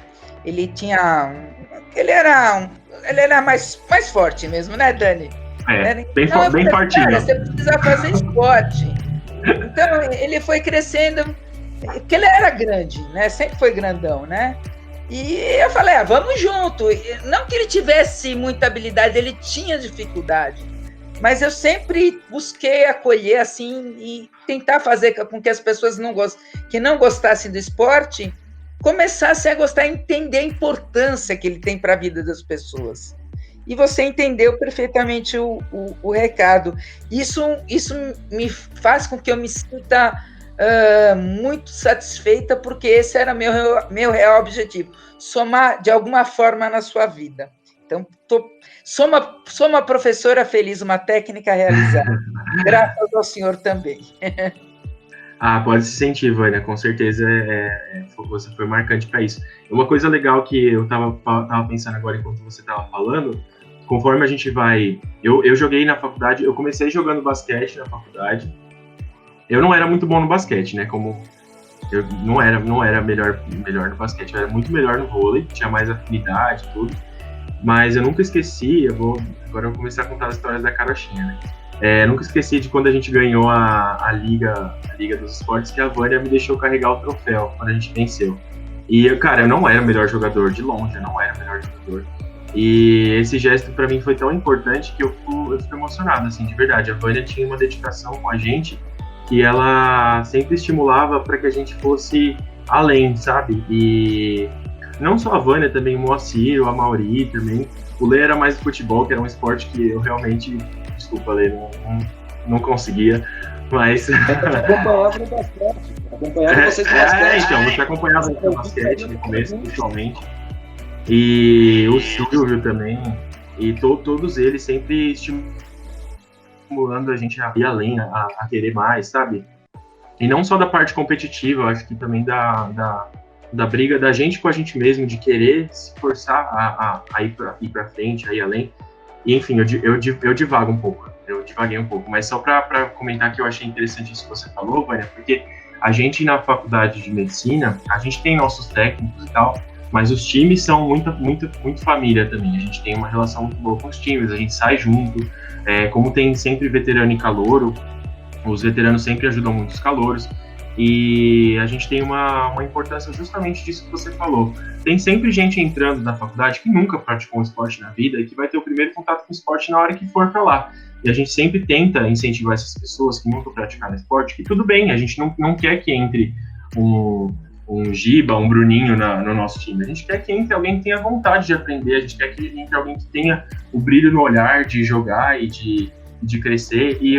A: era mais forte mesmo, né, Dani?
O: Bem fortinho.
A: Cara, você precisa fazer esporte. Então, ele foi crescendo, porque ele era grande, né? Sempre foi grandão, né? E eu falei, vamos junto. Não que ele tivesse muita habilidade, ele tinha dificuldade. Mas eu sempre busquei acolher, assim, e tentar fazer com que as pessoas que não gostassem do esporte começassem a gostar e entender a importância que ele tem para a vida das pessoas. E você entendeu perfeitamente o recado. Isso me faz com que eu me sinta muito satisfeita, porque esse era meu real objetivo, somar de alguma forma na sua vida. Então, sou uma professora feliz, uma técnica realizada. Graças ao senhor também.
O: Pode se sentir, Vânia, com certeza você foi marcante para isso. Uma coisa legal que eu tava pensando agora enquanto você estava falando, conforme a gente vai... Eu joguei na faculdade, eu comecei jogando basquete na faculdade. Eu não era muito bom no basquete, né? Como eu não era melhor no basquete, eu era muito melhor no vôlei, tinha mais afinidade e tudo. Mas eu nunca esqueci, agora eu vou começar a contar as histórias da carochinha, né? Nunca esqueci de quando a gente ganhou a Liga dos Esportes, que a Vânia me deixou carregar o troféu quando a gente venceu. E, cara, eu não era o melhor jogador, de longe, eu não era o melhor jogador. E esse gesto pra mim foi tão importante que eu fico emocionado, assim, de verdade. A Vânia tinha uma dedicação com a gente que ela sempre estimulava para que a gente fosse além, sabe? E não só a Vânia, também o Moacir, a Mauri também. O Lê era mais do futebol, que era um esporte que eu realmente, desculpa, Lê, não conseguia, mas...
Q: Acompanhava no basquete, acompanhava vocês no basquete.
O: Então, você acompanhava no basquete no começo, principalmente. E o Silvio também, e todos eles sempre estimulando a gente a ir além, a querer mais, sabe? E não só da parte competitiva, eu acho que também da briga da gente com a gente mesmo, de querer se forçar a ir pra frente, a ir além. E, enfim, eu divaguei um pouco, mas só para comentar que eu achei interessante isso que você falou, Vânia, porque a gente na faculdade de medicina, a gente tem nossos técnicos e tal, mas os times são muito família também. A gente tem uma relação muito boa com os times, a gente sai junto, como tem sempre veterano e calouro, os veteranos sempre ajudam muito os calouros, e a gente tem uma importância justamente disso que você falou. Tem sempre gente entrando na faculdade que nunca praticou um esporte na vida e que vai ter o primeiro contato com o esporte na hora que for para lá. E a gente sempre tenta incentivar essas pessoas que nunca praticaram esporte, que tudo bem, a gente não quer que entre um Giba, um Bruninho no nosso time. A gente quer que entre alguém que tenha vontade de aprender, a gente quer que entre alguém que tenha o brilho no olhar de jogar e de crescer. E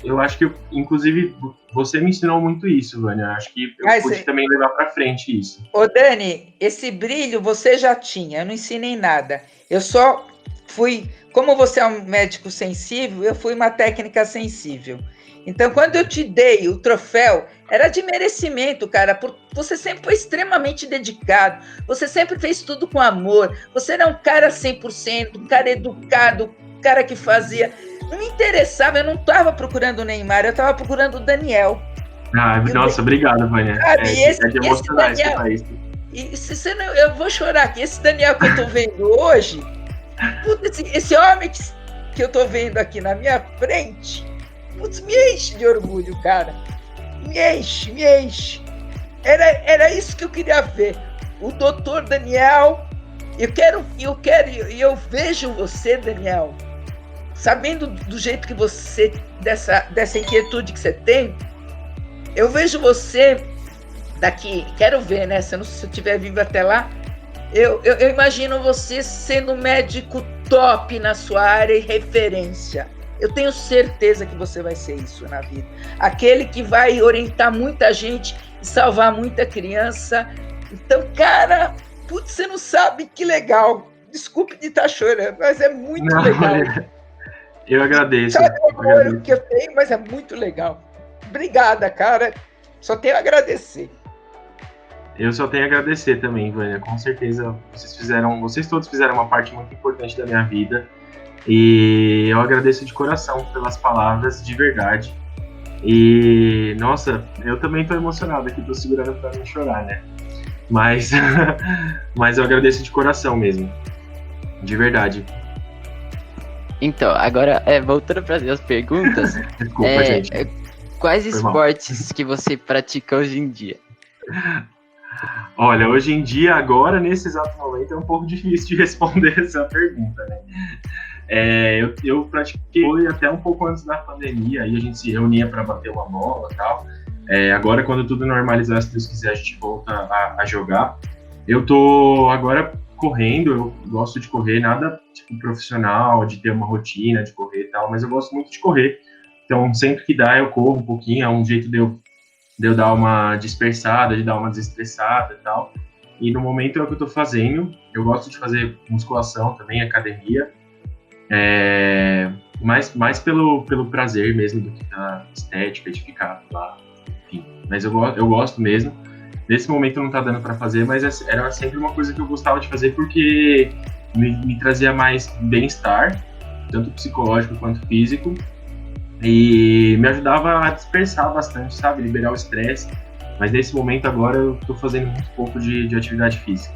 O: eu acho que, inclusive, você me ensinou muito isso, Vânia. Acho que eu pude também levar para frente isso.
A: Ô, Dani, esse brilho você já tinha, eu não ensinei nada. Eu só fui, como você é um médico sensível, eu fui uma técnica sensível. Então, quando eu te dei o troféu, era de merecimento, cara, porque você sempre foi extremamente dedicado, você sempre fez tudo com amor, você era um cara 100%, um cara educado, um cara que fazia... Não me interessava, eu não estava procurando o Neymar, eu estava procurando o Daniel.
O: Nossa, obrigado, Vânia.
A: Esse
O: de emocionar esse país.
A: Eu vou chorar aqui, esse Daniel que eu tô vendo hoje, esse homem que eu tô vendo aqui na minha frente, me enche de orgulho, cara. Me enche. Era isso que eu queria ver. O doutor Daniel, eu vejo você, Daniel, sabendo do jeito que você, dessa inquietude que você tem, eu vejo você daqui, quero ver, né? Se eu estiver vivo até lá, Eu imagino você sendo um médico top na sua área e referência. Eu tenho certeza que você vai ser isso na vida. Aquele que vai orientar muita gente e salvar muita criança. Então, cara, putz, você não sabe que legal. Desculpe de estar chorando, mas é muito legal.
O: Eu agradeço.
A: Sabe o orgulho que eu tenho, mas é muito legal. Obrigada, cara. Só tenho a agradecer.
O: Eu só tenho a agradecer também, Vânia. Com certeza, vocês todos fizeram uma parte muito importante da minha vida. E eu agradeço de coração pelas palavras, de verdade. E, nossa, eu também tô emocionado aqui, tô segurando pra não chorar, né? Mas eu agradeço de coração mesmo. De verdade.
R: Então, agora, voltando para as perguntas.
O: Desculpa, gente.
R: Quais esportes que você pratica hoje em dia?
O: Olha, hoje em dia, agora, nesse exato momento, é um pouco difícil de responder essa pergunta, né? Eu pratiquei até um pouco antes da pandemia, aí a gente se reunia para bater uma bola e tal. Agora, quando tudo normalizar, se Deus quiser, a gente volta a jogar. Eu tô agora correndo, eu gosto de correr, nada tipo profissional, de ter uma rotina de correr e tal, mas eu gosto muito de correr. Então, sempre que dá, eu corro um pouquinho, é um jeito de eu dar uma dispersada, de dar uma desestressada e tal. E no momento é o que eu tô fazendo. Eu gosto de fazer musculação também, academia. Mais pelo prazer mesmo do que pela estética de ficar lá. Enfim, mas eu gosto mesmo. Nesse momento não tá dando para fazer, mas era sempre uma coisa que eu gostava de fazer porque me trazia mais bem-estar, tanto psicológico quanto físico. E me ajudava a dispersar bastante, sabe? Liberar o estresse. Mas nesse momento agora eu tô fazendo muito pouco de atividade física.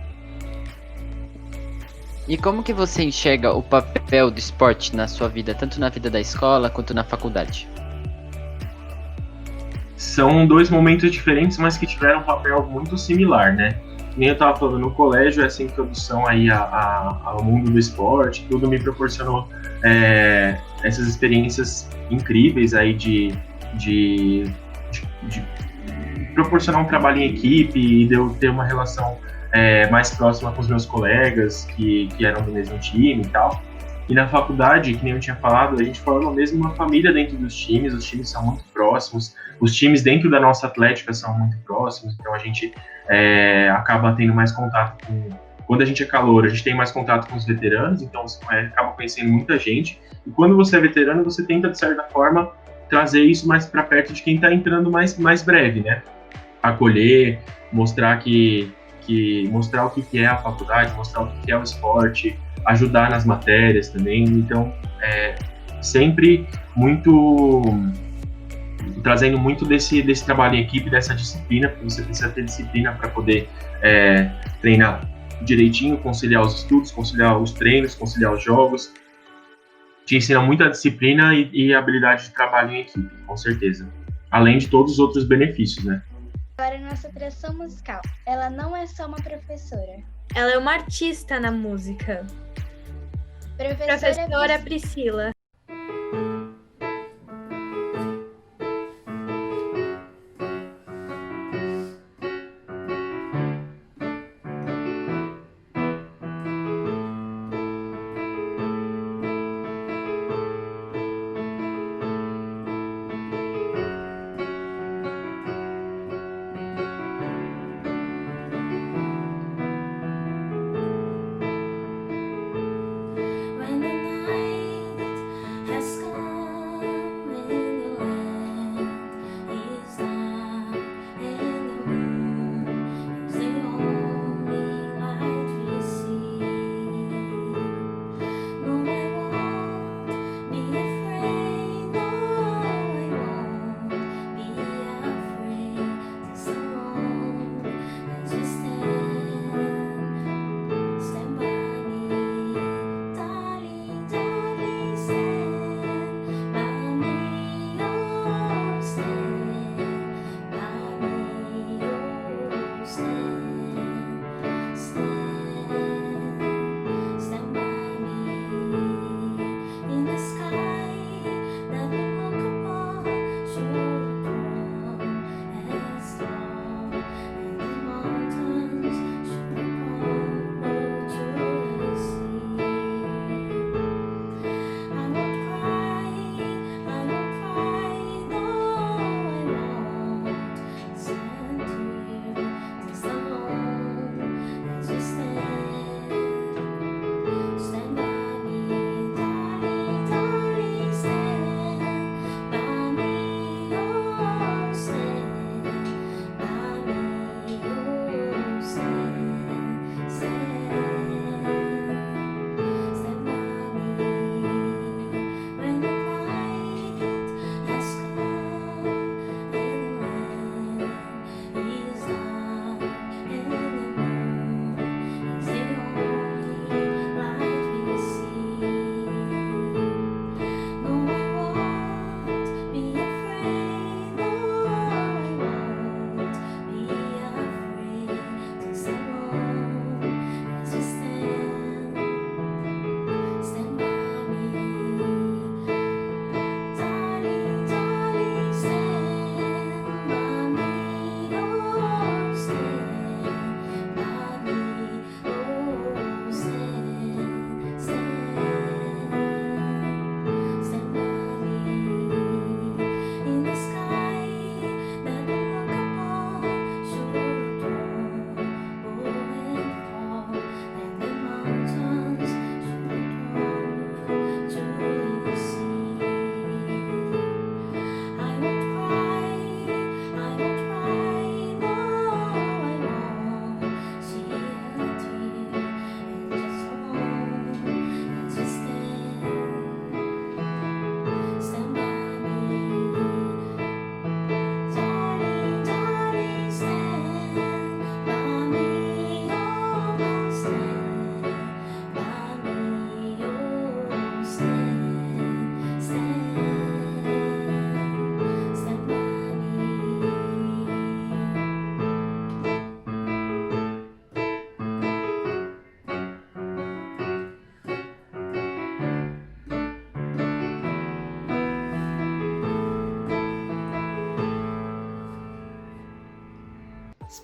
R: E como que você enxerga o papel do esporte na sua vida, tanto na vida da escola quanto na faculdade?
O: São dois momentos diferentes, mas que tiveram um papel muito similar, né? Nem eu tava falando, no colégio, essa introdução aí ao mundo do esporte, tudo me proporcionou essas experiências incríveis aí de proporcionar um trabalho em equipe e de eu ter uma relação mais próxima com os meus colegas que eram do mesmo time e tal. E na faculdade, que nem eu tinha falado, a gente forma mesmo uma família dentro dos times, os times são muito próximos, os times dentro da nossa atlética são muito próximos, então a gente acaba tendo mais contato com... Quando a gente é calouro, a gente tem mais contato com os veteranos, então você acaba conhecendo muita gente, e quando você é veterano, você tenta, de certa forma, trazer isso mais para perto de quem está entrando mais breve, né? Acolher, mostrar mostrar o que é a faculdade, mostrar o que é o esporte, ajudar nas matérias também. Então, sempre trazendo muito desse trabalho em equipe, dessa disciplina, porque você precisa ter disciplina para poder treinar direitinho, conciliar os estudos, conciliar os treinos, conciliar os jogos. Te ensina muita disciplina e habilidade de trabalho em equipe, com certeza. Além de todos os outros benefícios, né?
E: Agora, nossa atração musical. Ela não é só uma professora.
S: Ela é uma artista na música. Professora Priscila.
K: When the night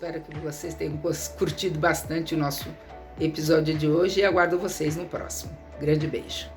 A: espero que vocês tenham curtido bastante o nosso episódio de hoje e aguardo vocês no próximo. Grande beijo.